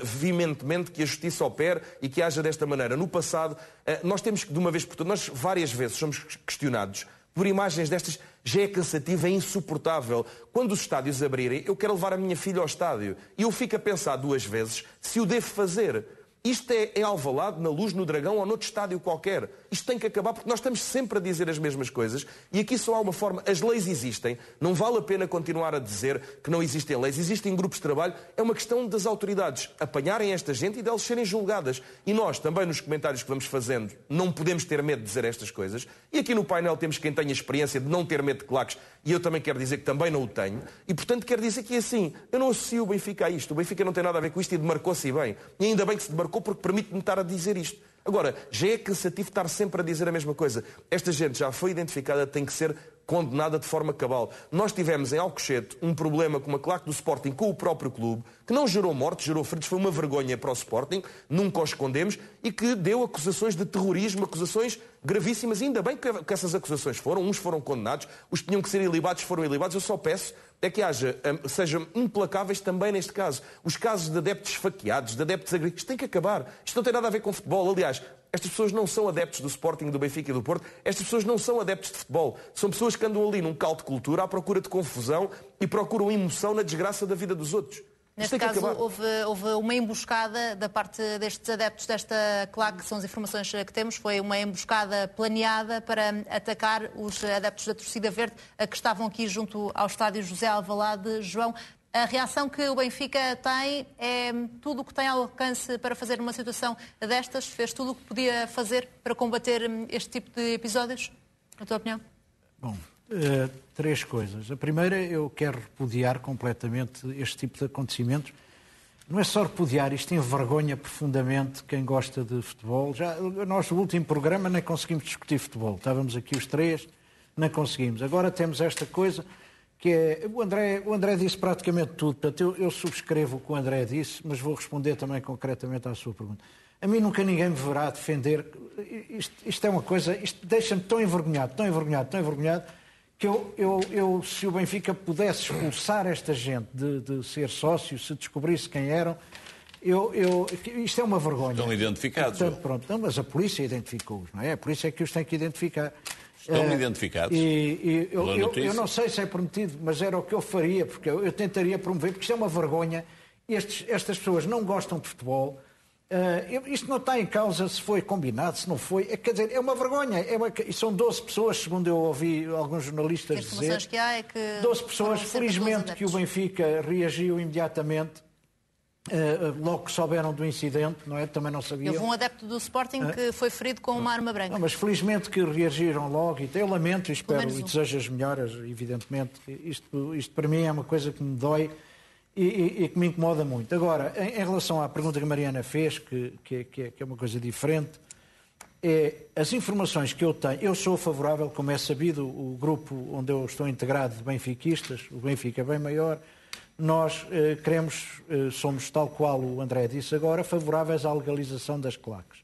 A: veementemente que a justiça opere e que haja desta maneira. No passado, nós temos que, de uma vez por todas, nós várias vezes somos questionados por imagens destas, já é cansativo, é insuportável. Quando os estádios abrirem, eu quero levar a minha filha ao estádio. E eu fico a pensar 2 vezes se o devo fazer. Isto é Alvalade, na Luz, no Dragão ou noutro estádio qualquer. Isto tem que acabar porque nós estamos sempre a dizer as mesmas coisas e aqui só há uma forma. As leis existem. Não vale a pena continuar a dizer que não existem leis. Existem grupos de trabalho. É uma questão das autoridades apanharem esta gente e delas serem julgadas. E nós, também nos comentários que vamos fazendo, não podemos ter medo de dizer estas coisas. E aqui no painel temos quem tenha experiência de não ter medo de claques e eu também quero dizer que também não o tenho. E, portanto, quero dizer que assim, eu não associo o Benfica a isto. O Benfica não tem nada a ver com isto e demarcou-se bem. E ainda bem que se demarcou porque permite-me estar a dizer isto. Agora, já é cansativo estar sempre a dizer a mesma coisa. Esta gente já foi identificada, tem que ser condenada de forma cabal. Nós tivemos em Alcochete um problema com uma claque do Sporting com o próprio clube, que não gerou mortes, gerou feridos, foi uma vergonha para o Sporting, nunca o escondemos, e que deu acusações de terrorismo, acusações gravíssimas, e ainda bem que essas acusações uns foram condenados, os que tinham que ser ilibados foram ilibados. Eu só peço é que sejam implacáveis também neste caso. Os casos de adeptos esfaqueados, de adeptos agrícolas, isto tem que acabar. Isto não tem nada a ver com futebol. Aliás, estas pessoas não são adeptos do Sporting, do Benfica e do Porto. Estas pessoas não são adeptos de futebol. São pessoas que andam ali num caldo de cultura à procura de confusão e procuram emoção na desgraça da vida dos outros.
C: Neste caso, houve uma emboscada da parte destes adeptos desta claque, que são as informações que temos. Foi uma emboscada planeada para atacar os adeptos da torcida verde que estavam aqui junto ao estádio José Alvalade. João, a reação que o Benfica tem é tudo o que tem ao alcance para fazer numa situação destas? Fez tudo o que podia fazer para combater este tipo de episódios? Na tua opinião?
D: Bom, 3 coisas. A primeira, eu quero repudiar completamente este tipo de acontecimentos. Não é só repudiar, isto envergonha profundamente quem gosta de futebol. Nós, no último programa, nem conseguimos discutir futebol. Estávamos aqui os 3, não conseguimos. Agora temos esta coisa que é... O André disse praticamente tudo. Portanto, eu subscrevo o que o André disse, mas vou responder também concretamente à sua pergunta. A mim nunca ninguém me verá defender... Isto é uma coisa... Isto deixa-me tão envergonhado, que eu, se o Benfica pudesse expulsar esta gente de ser sócio, se descobrisse quem eram, isto é uma vergonha.
B: Estão identificados.
D: Portanto, pronto, não, mas a polícia identificou-os, não é? A polícia é que os tem que identificar.
B: Estão identificados.
D: Eu não sei se é prometido, mas era o que eu faria, porque eu tentaria promover, porque isto é uma vergonha. Estas pessoas não gostam de futebol. Isto não está em causa se foi combinado, se não foi. Quer dizer, é uma vergonha. São 12 pessoas, segundo eu ouvi alguns jornalistas dizer.
C: Que há é que
D: 12 pessoas, felizmente que o Benfica reagiu imediatamente. Logo que souberam do incidente, não é? Também não sabiam.
C: Houve um adepto do Sporting que foi ferido com uma arma branca.
D: Não, mas felizmente que reagiram logo. E eu lamento e espero e desejo as melhoras, evidentemente. Isto para mim é uma coisa que me dói e que me incomoda muito. Agora, em relação à pergunta que a Mariana fez, que é uma coisa diferente, as informações que eu tenho, eu sou favorável, como é sabido, o grupo onde eu estou integrado de benfiquistas, o Benfica é bem maior, nós somos, tal qual o André disse agora, favoráveis à legalização das claques.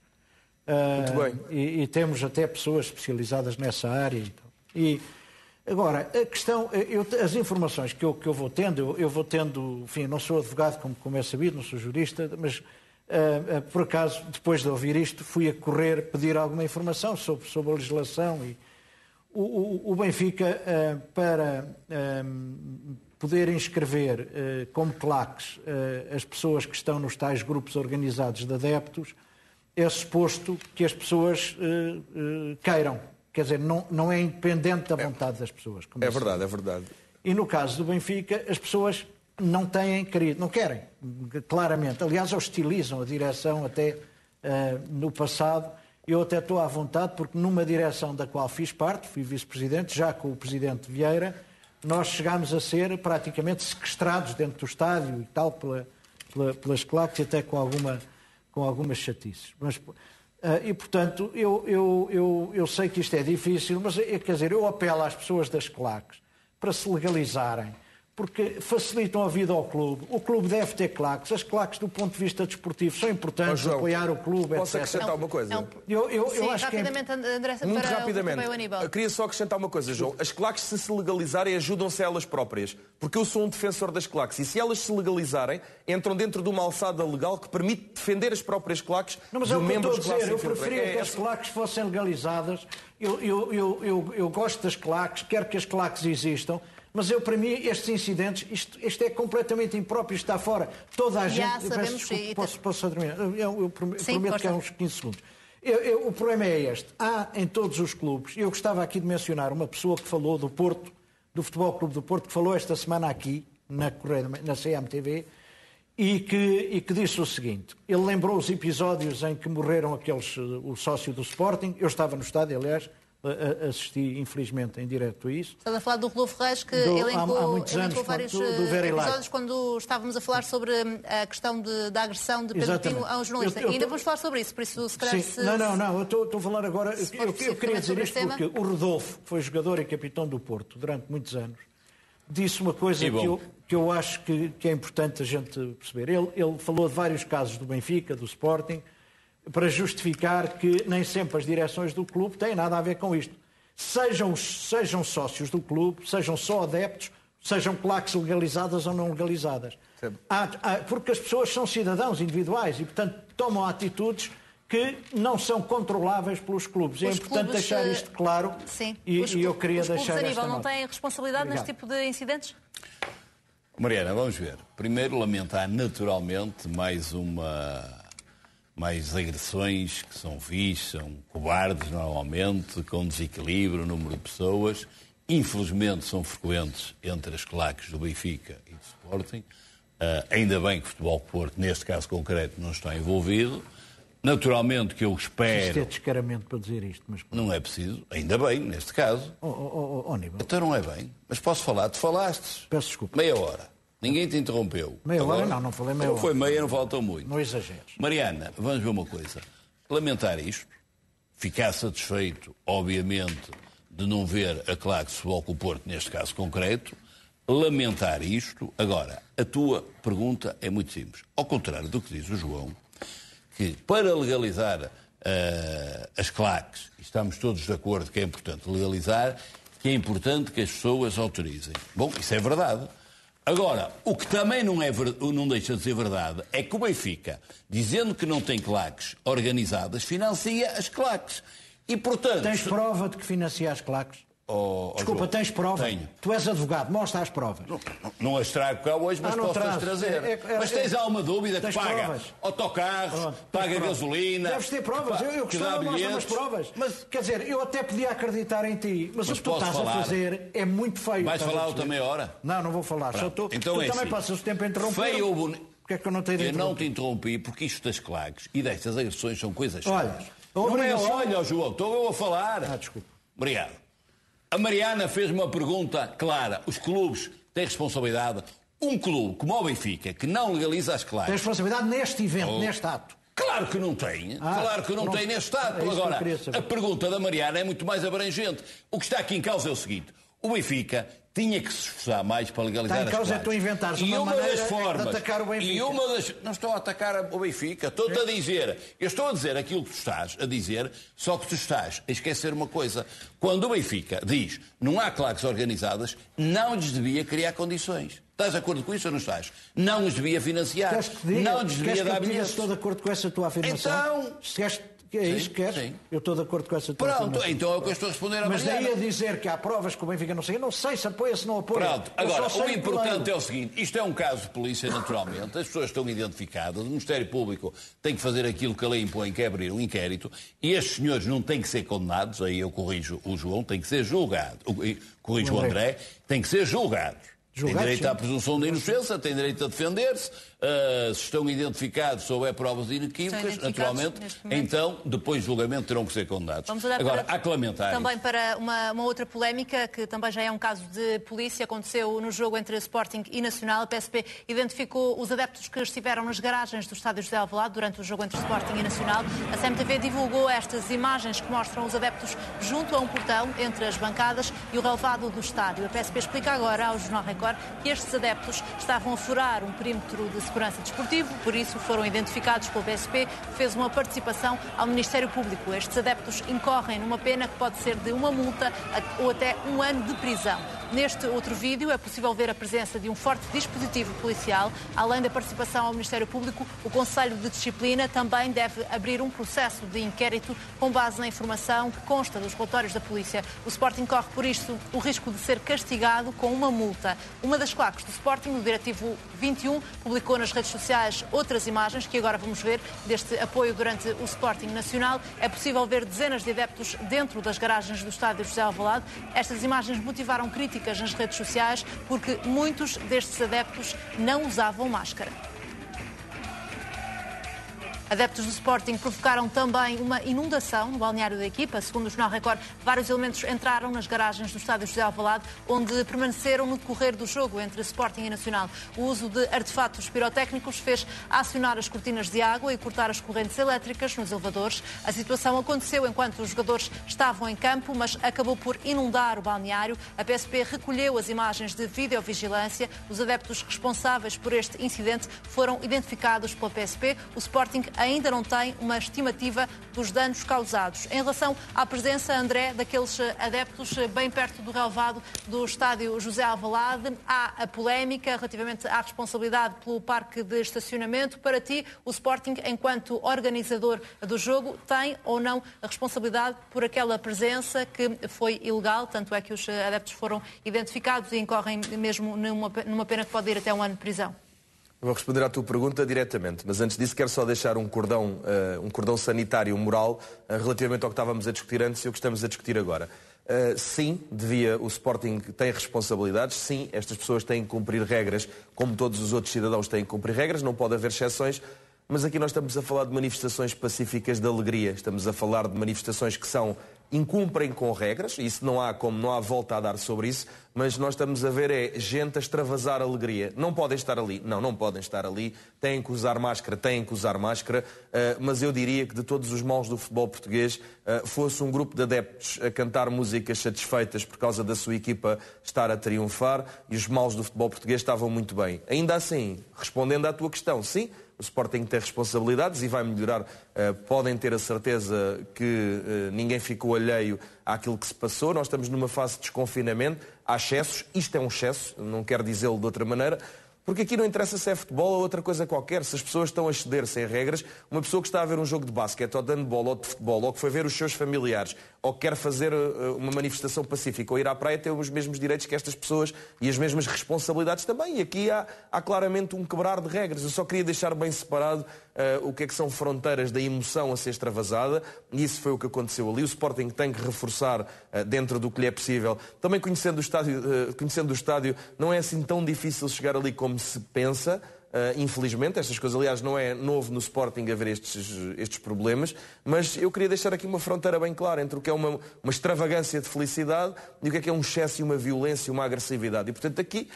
A: Muito bem.
D: E temos até pessoas especializadas nessa área. Agora, a questão, as informações que eu vou tendo, enfim, não sou advogado, como é sabido, não sou jurista, mas por acaso, depois de ouvir isto, fui a correr pedir alguma informação sobre a legislação. E o Benfica, para poder inscrever como claques as pessoas que estão nos tais grupos organizados de adeptos, é suposto que as pessoas queiram. Quer dizer, não é independente da vontade das pessoas.
A: É verdade, é verdade.
D: E no caso do Benfica, as pessoas não têm querido, não querem, claramente. Aliás, hostilizam a direção até no passado. Eu até estou à vontade, porque numa direção da qual fiz parte, fui vice-presidente, já com o presidente Vieira, nós chegámos a ser praticamente sequestrados dentro do estádio e tal, pelas claques, e até com algumas chatices. Mas, e, portanto, eu sei que isto é difícil, mas, quer dizer, eu apelo às pessoas das claques para se legalizarem, porque facilitam a vida ao clube. O clube deve ter claques. As claques, do ponto de vista desportivo, são importantes,
A: João,
D: apoiar o clube,
A: posso
D: etc.
A: acrescentar uma coisa?
D: Eu acho
C: rapidamente,
D: que
C: Andressa,
A: muito
C: para
A: rapidamente.
C: o Aníbal.
A: Eu queria só acrescentar uma coisa, João. As claques, se legalizarem, ajudam-se a elas próprias. Porque eu sou um defensor das claques. E se elas se legalizarem, entram dentro de uma alçada legal que permite defender as próprias claques
D: de membros de classe. Eu preferia que as
A: claques
D: claques fossem legalizadas. Eu gosto das claques, quero que as claques existam. Mas para mim, estes incidentes, isto é completamente impróprio, está fora. Toda a gente... Posso terminar? Eu prometo que é uns 15 segundos. O problema é este. Há em todos os clubes, eu gostava aqui de mencionar uma pessoa que falou do Porto, do Futebol Clube do Porto, que falou esta semana aqui, na CMTV, e que disse o seguinte. Ele lembrou os episódios em que morreram o sócio do Sporting. Eu estava no estádio, aliás, assisti, infelizmente, em direto a isso.
C: Estás a falar do Rodolfo Reis, que elencou vários episódios quando estávamos a falar sobre a questão da agressão de Pedro Pinho a um jornalista. E ainda vamos falar sobre isso, por isso, se calhar...
D: Não, eu estou a falar agora... Eu queria dizer isto porque o Rodolfo, que foi jogador e capitão do Porto durante muitos anos, disse uma coisa que eu acho que é importante a gente perceber. Ele falou de vários casos do Benfica, do Sporting, para justificar que nem sempre as direções do clube têm nada a ver com isto. Sejam sócios do clube, sejam só adeptos, sejam claques legalizadas ou não legalizadas. Porque as pessoas são cidadãos individuais e, portanto, tomam atitudes que não são controláveis pelos clubes. É importante deixar isto claro.
C: Sim.
D: E eu queria deixar esta nota.
C: Não têm responsabilidade neste tipo de incidentes?
B: Mariana, vamos ver. Primeiro, lamentar naturalmente mais agressões que são são cobardes normalmente, com desequilíbrio, número de pessoas. Infelizmente são frequentes entre as claques do Benfica e do Sporting. Ainda bem que o Futebol Porto, neste caso concreto, não está envolvido. Naturalmente que eu espero...
D: Isto é descaramento para dizer isto, mas...
B: Não é preciso. Ainda bem, neste caso.
D: Aníbal.
B: Então não é bem. Mas posso falar? Tu falaste.
D: Peço desculpa.
B: Meia hora. Ninguém te interrompeu.
D: Meia hora? Não falei meia hora.
B: Não foi meia, não faltou muito.
D: Não exageres.
B: Mariana, vamos ver uma coisa. Lamentar isto, ficar satisfeito, obviamente, de não ver a claque de Futebol Clube do Porto, neste caso concreto, lamentar isto. Agora, a tua pergunta é muito simples. Ao contrário do que diz o João, que para legalizar as claques, e estamos todos de acordo que é importante legalizar, que é importante que as pessoas autorizem. Bom, isso é verdade. Agora, o que também não deixa de ser verdade é que o Benfica, dizendo que não tem claques organizadas, financia as claques. E, portanto...
D: Tens prova de que financia as claques? Desculpa, João, tens prova?
B: Tenho.
D: Tu és advogado, mostra as provas.
B: Não as trago cá hoje, mas posso-as trazer. Mas tens alguma dúvida que paga provas? Autocarros, paga gasolina...
D: Deves ter provas. Eu gostava de mostrar umas provas. Mas, quer dizer, eu até podia acreditar em ti, mas o que tu estás a fazer é muito feio.
B: Vais falar outra meia hora?
D: Não vou falar. Só tu também passas o tempo a interromper.
B: Feio ou bonito?
D: Porque é que eu não te interrompi?
B: Eu não te interrompi porque isto das claques e destas agressões são coisas
D: sérias.
B: Olha, João, estou eu a falar.
D: Desculpa.
B: Obrigado. A Mariana fez uma pergunta clara. Os clubes têm responsabilidade. Um clube como o Benfica, que não legaliza as claques...
D: Tem responsabilidade neste evento, neste ato.
B: Claro que não tem. Claro que não tem neste ato. Agora, a pergunta da Mariana é muito mais abrangente. O que está aqui em causa é o seguinte. O Benfica tinha que se esforçar mais para legalizar as claques.
D: Está em causa é tu inventares uma maneira de atacar o Benfica.
B: Não estou a atacar o Benfica. Estou-te a dizer. Eu estou a dizer aquilo que tu estás a dizer, só que tu estás a esquecer uma coisa. Quando o Benfica diz não há claques organizadas, não lhes devia criar condições. Estás de acordo com isso ou não estás? Não lhes devia financiar. Não lhes devia dar bilhetes.
D: Estou de acordo com essa tua afirmação.
B: Então...
D: É isso que queres?
B: Sim.
D: Eu estou de acordo com essa tua
B: Pronto, então é o que eu estou a responder à Mariana.
D: Mas daí a dizer que há provas que o Benfica não sei se apoia, se não apoia.
B: Pronto, agora, o importante é o seguinte, isto é um caso de polícia naturalmente, as pessoas estão identificadas, o Ministério Público tem que fazer aquilo que a lei impõe, que é abrir um inquérito, e estes senhores não têm que ser condenados, aí eu corrijo o João, têm que ser julgados, corrijo o André, têm que ser julgados. Tem direito à presunção de inocência, tem direito a defender-se. Se estão identificados, se houver provas inequívocas, naturalmente, então, depois do julgamento, terão que ser condenados. Agora, há que lamentar.
C: Também para uma outra polémica, que também já é um caso de polícia, aconteceu no jogo entre Sporting e Nacional. A PSP identificou os adeptos que estiveram nas garagens do estádio José Alvalade durante o jogo entre Sporting e Nacional. A CMTV divulgou estas imagens que mostram os adeptos junto a um portão entre as bancadas e o relvado do estádio. A PSP explica agora ao Jornal Record que estes adeptos estavam a furar um perímetro de segurança desportivo, por isso foram identificados pelo PSP, que fez uma participação ao Ministério Público. Estes adeptos incorrem numa pena que pode ser de uma multa ou até 1 ano de prisão. Neste outro vídeo é possível ver a presença de um forte dispositivo policial. Além da participação ao Ministério Público, o Conselho de Disciplina também deve abrir um processo de inquérito com base na informação que consta dos relatórios da polícia. O Sporting corre, por isto, o risco de ser castigado com uma multa. Uma das claques do Sporting, o Diretivo 21, publicou nas redes sociais outras imagens que agora vamos ver deste apoio durante o Sporting Nacional. É possível ver dezenas de adeptos dentro das garagens do estádio José Alvalade. Estas imagens motivaram críticas nas redes sociais porque muitos destes adeptos não usavam máscara. Adeptos do Sporting provocaram também uma inundação no balneário da equipa. Segundo o Jornal Record, vários elementos entraram nas garagens do estádio José Alvalade, onde permaneceram no decorrer do jogo entre Sporting e Nacional. O uso de artefatos pirotécnicos fez acionar as cortinas de água e cortar as correntes elétricas nos elevadores. A situação aconteceu enquanto os jogadores estavam em campo, mas acabou por inundar o balneário. A PSP recolheu as imagens de videovigilância. Os adeptos responsáveis por este incidente foram identificados pela PSP. O Sporting ainda não tem uma estimativa dos danos causados. Em relação à presença, André, daqueles adeptos bem perto do relvado do estádio José Alvalade, há a polémica relativamente à responsabilidade pelo parque de estacionamento. Para ti, o Sporting, enquanto organizador do jogo, tem ou não a responsabilidade por aquela presença que foi ilegal? Tanto é que os adeptos foram identificados e incorrem mesmo numa pena que pode ir até 1 ano de prisão.
A: Vou responder à tua pergunta diretamente, mas antes disso quero só deixar um cordão sanitário moral relativamente ao que estávamos a discutir antes e o que estamos a discutir agora. Sim, o Sporting tem responsabilidades, sim, estas pessoas têm que cumprir regras, como todos os outros cidadãos têm que cumprir regras, não pode haver exceções, mas aqui nós estamos a falar de manifestações pacíficas de alegria, estamos a falar de manifestações que incumprem com regras, isso não há volta a dar sobre isso, mas nós estamos a ver gente a extravasar alegria. Não podem estar ali, não podem estar ali, têm que usar máscara, mas eu diria que de todos os maus do futebol português, fosse um grupo de adeptos a cantar músicas satisfeitas por causa da sua equipa estar a triunfar, e os maus do futebol português estavam muito bem. Ainda assim, respondendo à tua questão, sim, o Sporting tem responsabilidades e vai melhorar. Podem ter a certeza que ninguém ficou alheio àquilo que se passou. Nós estamos numa fase de desconfinamento. Há excessos. Isto é um excesso, não quero dizê-lo de outra maneira. Porque aqui não interessa se é futebol ou outra coisa qualquer. Se as pessoas estão a ceder sem regras, uma pessoa que está a ver um jogo de basquete ou de handball ou de futebol, ou que foi ver os seus familiares, ou que quer fazer uma manifestação pacífica ou ir à praia, tem os mesmos direitos que estas pessoas e as mesmas responsabilidades também. E aqui há claramente um quebrar de regras. Eu só queria deixar bem separado o que são fronteiras da emoção a ser extravasada, e isso foi o que aconteceu ali. O Sporting tem que reforçar dentro do que lhe é possível. Também conhecendo o estádio, não é assim tão difícil chegar ali como se pensa. Infelizmente, estas coisas, aliás, não é novo no Sporting haver estes problemas, mas eu queria deixar aqui uma fronteira bem clara entre o que é uma extravagância de felicidade e o que é um excesso e uma violência, uma agressividade. E, portanto, aqui,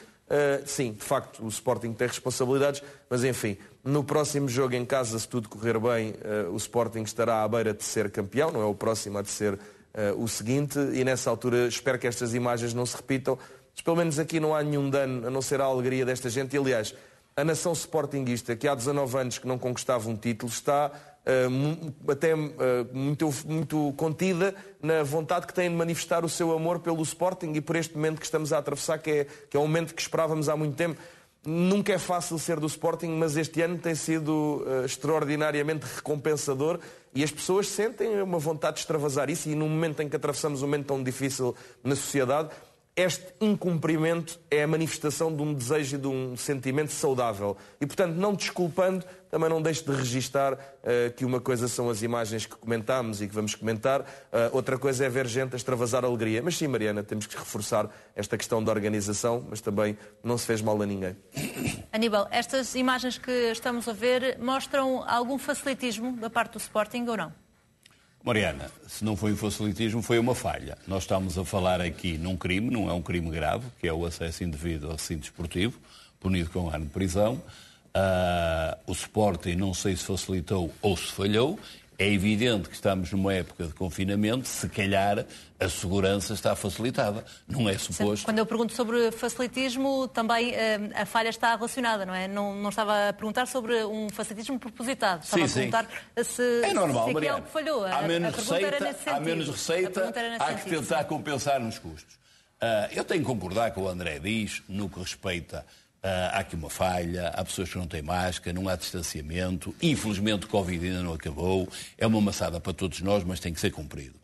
A: sim, de facto, o Sporting tem responsabilidades, mas, enfim, no próximo jogo em casa, se tudo correr bem, o Sporting estará à beira de ser campeão, não é o próximo, há de ser o seguinte, e nessa altura espero que estas imagens não se repitam, mas pelo menos aqui não há nenhum dano, a não ser a alegria desta gente. E, aliás, a nação sportinguista, que há 19 anos que não conquistava um título, está muito contida na vontade que tem de manifestar o seu amor pelo Sporting e por este momento que estamos a atravessar, que é um momento que esperávamos há muito tempo. Nunca é fácil ser do Sporting, mas este ano tem sido extraordinariamente recompensador e as pessoas sentem uma vontade de extravasar isso, e no momento em que atravessamos um momento tão difícil na sociedade, este incumprimento é a manifestação de um desejo e de um sentimento saudável. E, portanto, não desculpando, também não deixe de registar que uma coisa são as imagens que comentámos e que vamos comentar, outra coisa é ver gente a extravasar a alegria. Mas sim, Mariana, temos que reforçar esta questão da organização, mas também não se fez mal a ninguém.
C: Aníbal, estas imagens que estamos a ver mostram algum facilitismo da parte do Sporting ou não?
B: Mariana, se não foi um facilitismo, foi uma falha. Nós estamos a falar aqui num crime, não é um crime grave, que é o acesso indevido ao recinto esportivo, punido com 1 ano de prisão. O Sporting não sei se facilitou ou se falhou. É evidente que estamos numa época de confinamento, se calhar a segurança está facilitada. Não é suposto...
C: Quando eu pergunto sobre facilitismo, também a falha está relacionada, não é? Não estava a perguntar sobre um facilitismo propositado. Estava a perguntar se...
B: É normal, Mariana.
C: Que falhou.
B: Há menos receita, há que tentar compensar nos custos. Eu tenho que concordar com o André diz, no que respeita... há aqui uma falha, há pessoas que não têm máscara, não há distanciamento, infelizmente o Covid ainda não acabou, é uma maçada para todos nós, mas tem que ser cumprido.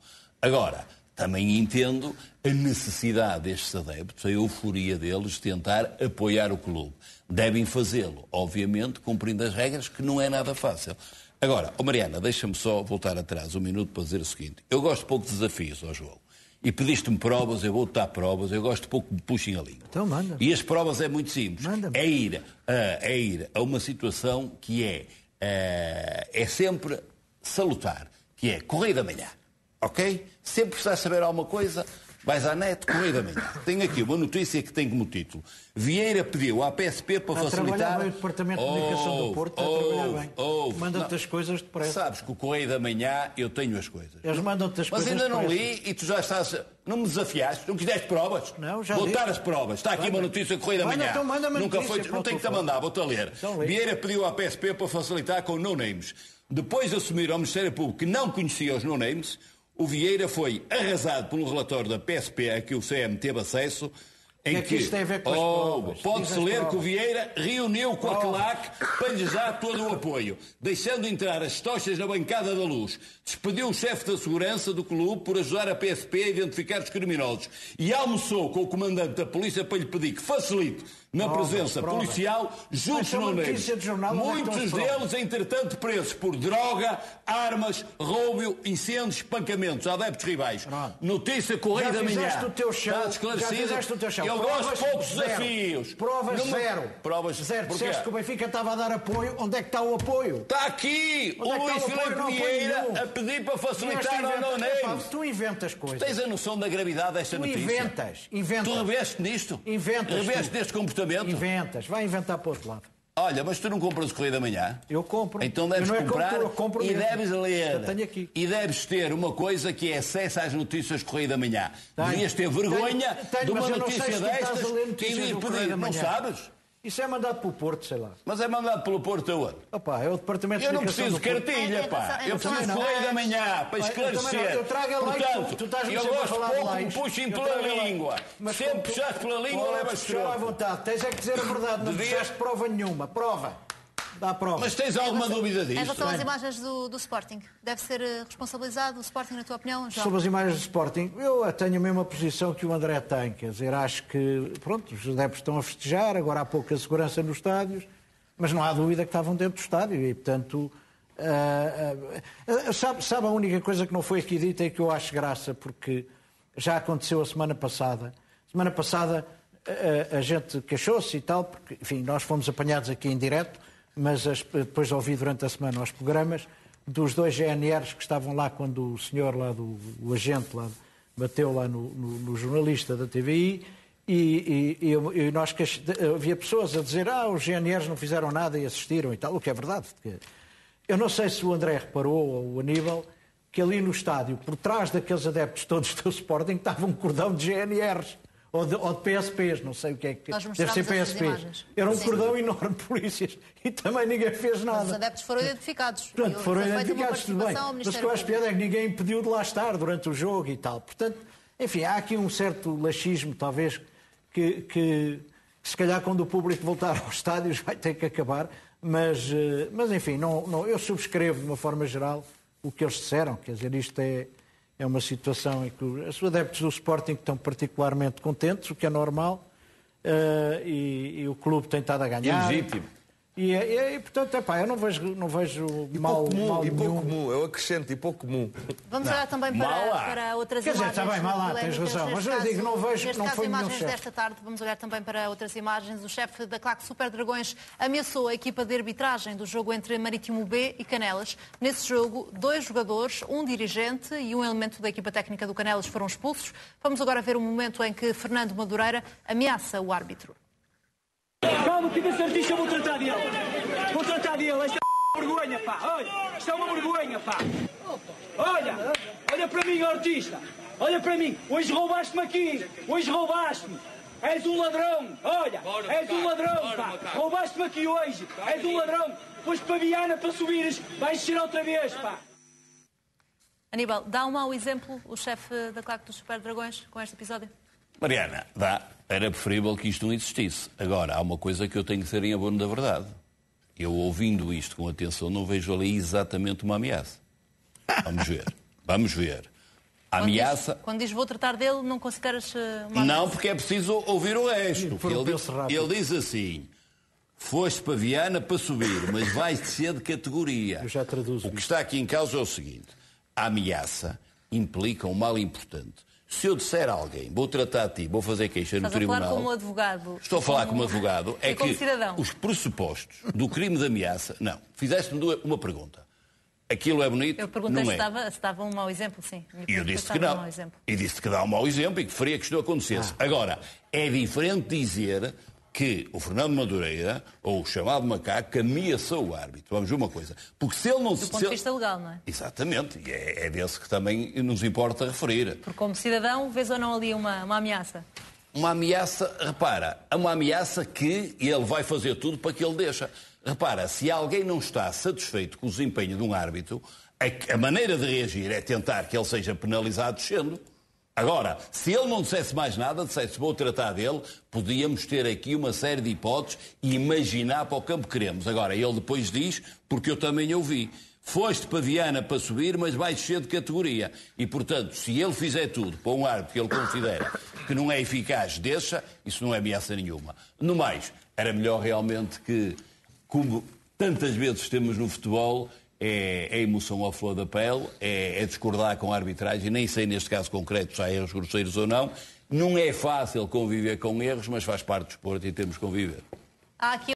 B: Agora, também entendo a necessidade destes adeptos, a euforia deles de tentar apoiar o clube. Devem fazê-lo, obviamente, cumprindo as regras, que não é nada fácil. Agora, Mariana, deixa-me só voltar atrás um minuto para dizer o seguinte. Eu gosto pouco de desafios ao jogo. E pediste-me provas, eu vou-te dar provas, eu gosto pouco que me puxem a língua.
D: Então manda.
B: E as provas é muito simples. É ir a uma situação que é sempre salutar, que é Correio da Manhã, ok? Sempre precisas saber alguma coisa, vais à net, Correio da Manhã. Tenho aqui uma notícia que tem como título: Vieira pediu à PSP para facilitar...
D: trabalhar bem o Departamento de Comunicação do Porto, está a trabalhar bem. Mandam-te as coisas depressa.
B: Sabes que o Correio da Manhã eu tenho as coisas.
D: Eles mandam-te as coisas
B: depressa. Mas ainda não
D: li
B: e tu já estás... Não me desafiaste? Não quiseste provas?
D: Não, já
B: vou dar as provas. Está aqui uma notícia do Correio da Manhã.
D: Então manda-me
B: Nunca foi... Não tenho que te mandar, vou-te a ler.
D: Então,
B: Vieira pediu à PSP para facilitar com no-names. Depois de assumir ao Ministério Público que não conhecia os no-names, o Vieira foi arrasado pelo relatório da PSP a que o CM teve acesso, em que
D: isto tem a ver com as provas.
B: Pode-se ler que o Vieira reuniu com a CLAC para lhes dar todo o apoio, deixando entrar as tochas na bancada da Luz. Despediu o chefe da segurança do clube por ajudar a PSP a identificar os criminosos e almoçou com o comandante da polícia para lhe pedir que facilite na presença policial juntos no names. Muitos deles, entretanto, presos por droga, armas, roubo, incêndios, espancamentos, adeptos rivais. Notícia Correio da Manhã. Está esclarecido. Eu gosto de poucos desafios.
D: Provas zero.
B: Provas
D: zero. Disseste que o Benfica estava a dar apoio. Onde é que está o apoio?
B: Está aqui o Luís Filipe Vieira a pedir para facilitar ao no-name.
D: Tu inventas coisas.
B: Tens a noção da gravidade desta notícia?
D: Inventas.
B: Tu reveste nisto?
D: Inventas.
B: Reveste neste comportamento?
D: Inventas. Vai inventar para o outro lado.
B: Olha, mas tu não compras o Correio da Manhã?
D: Eu compro.
B: Então deves comprar e deves ler.
D: Eu tenho aqui.
B: E deves ter uma coisa que é acesso às notícias do Correio da Manhã. Devias ter vergonha de uma notícia destas que ir pedir. Não sabes?
D: Isso é mandado pelo Porto, sei lá.
B: Mas é mandado pelo Porto aonde?
D: Opa, é o Departamento de Comunicação do Porto.
B: Eu não preciso de cartilha, pá. Eu preciso de Correio da Manhã para esclarecer.
D: Eu trago a lá.
B: Portanto, eu gosto pouco que me puxem pela língua. Sempre puxaste pela língua, levas troco.
D: Puxar à vontade. Tens é que dizer a verdade. Não puxaste prova nenhuma. Prova. Dá prova.
B: Mas tens alguma dúvida disso?
C: Em relação às imagens do Sporting, deve ser responsabilizado o Sporting, na tua opinião, João?
D: Sobre as imagens do Sporting, eu tenho a mesma posição que o André tem. Quer dizer, acho que, pronto, os adeptos estão a festejar, agora há pouca segurança nos estádios, mas não há dúvida que estavam dentro do estádio e, portanto, sabe a única coisa que não foi aqui dita e que eu acho graça, porque já aconteceu a semana passada. Semana passada a gente queixou-se e tal, porque, enfim, nós fomos apanhados aqui em direto, mas depois ouvi durante a semana os programas dos 2 GNRs que estavam lá quando o senhor lá, o agente lá, bateu lá no jornalista da TVI e nós havia pessoas a dizer os GNRs não fizeram nada e assistiram e tal, o que é verdade. Eu não sei se o André reparou, ou o Aníbal, que ali no estádio, por trás daqueles adeptos todos do Sporting, estava um cordão de GNRs. Ou de PSPs, não sei o que é que... Deve ser PSPs. Era um cordão enorme de polícias e também ninguém fez nada.
C: Os adeptos foram identificados.
D: Portanto, foram identificados, tudo bem. Mas o que eu acho piada é que ninguém impediu de lá estar durante o jogo e tal. Portanto, enfim, há aqui um certo laxismo, talvez, que se calhar quando o público voltar aos estádios vai ter que acabar. Mas enfim, eu subscrevo de uma forma geral o que eles disseram. Quer dizer, isto é é uma situação em que os adeptos do Sporting estão particularmente contentes, o que é normal, e o clube tem estado a ganhar.
A: Legítimo.
D: E portanto, eu não vejo mal
A: comum, e pouco comum, eu acrescento, e pouco comum.
C: Vamos olhar também para outras imagens.
D: Quer dizer, está bem, mal lá, tens razão, mas eu digo, não vejo que não foi nenhum chefe.
C: Desta tarde, vamos olhar também para outras imagens. O chefe da claque Super Dragões ameaçou a equipa de arbitragem do jogo entre Marítimo B e Canelas. Nesse jogo, 2 jogadores, um dirigente e um elemento da equipa técnica do Canelas foram expulsos. Vamos agora ver o momento em que Fernando Madureira ameaça o árbitro.
H: Calma, que esse artista eu vou tratar dele. Vou tratar dele. Esta é uma vergonha, pá. Olha, isto é uma vergonha, pá. Olha para mim, artista. Olha para mim. Hoje roubaste-me aqui. Hoje roubaste-me. És um ladrão. Olha, és um ladrão, pá. Roubaste-me aqui hoje. És um ladrão. Foste para Viana para subires. Vais descer outra vez, pá.
C: Aníbal, dá um mau exemplo o chefe da claque dos Super Dragões com este episódio?
B: Mariana, era preferível que isto não existisse. Agora, há uma coisa que eu tenho que ser em abono da verdade. Eu, ouvindo isto com atenção, não vejo ali exatamente uma ameaça. Vamos ver. A ameaça...
C: Quando diz vou tratar dele, não consideras uma ameaça?
B: Não, porque é preciso ouvir o resto. Ele diz assim, foste para Viana para subir, mas vais descer de categoria.
D: Eu já traduzo.
B: O que está aqui em causa é o seguinte. A ameaça implica um mal importante. Se eu disser a alguém, vou tratar de ti, vou fazer queixa no tribunal...
C: Estás a falar como advogado.
B: Estou a falar como advogado. É que
C: cidadão.
B: Os pressupostos do crime de ameaça... Não, fizeste-me uma pergunta. Aquilo é bonito?
C: Eu perguntei
B: não
C: se estava um mau exemplo, sim.
B: E eu disse que não. E disse que dá um mau exemplo e que faria que isto não acontecesse. Agora, é diferente dizer que o Fernando Madureira, ou o chamado macaco, ameaçou o árbitro. Vamos ver uma coisa. Porque se ele não...
C: Do ponto de vista legal, não é?
B: Exatamente. E é desse que também nos importa referir.
C: Porque como cidadão, vês ou não ali uma ameaça?
B: Uma ameaça, repara, é uma ameaça que ele vai fazer tudo para que ele deixe. Repara, se alguém não está satisfeito com o desempenho de um árbitro, a maneira de reagir é tentar que ele seja penalizado descendo. Agora, se ele não dissesse mais nada, dissesse vou tratar dele, podíamos ter aqui uma série de hipóteses e imaginar para o campo que queremos. Agora, ele depois diz, porque eu também ouvi, foste para Viana para subir, mas vais descer de categoria. E, portanto, se ele fizer tudo para um árbitro que ele considera que não é eficaz, deixa, isso não é ameaça nenhuma. No mais, era melhor realmente que, como tantas vezes temos no futebol... É a emoção à flor da pele, é discordar com a arbitragem, nem sei neste caso concreto se há erros grosseiros ou não. Não é fácil conviver com erros, mas faz parte do desporto e temos que conviver.
C: Há aqui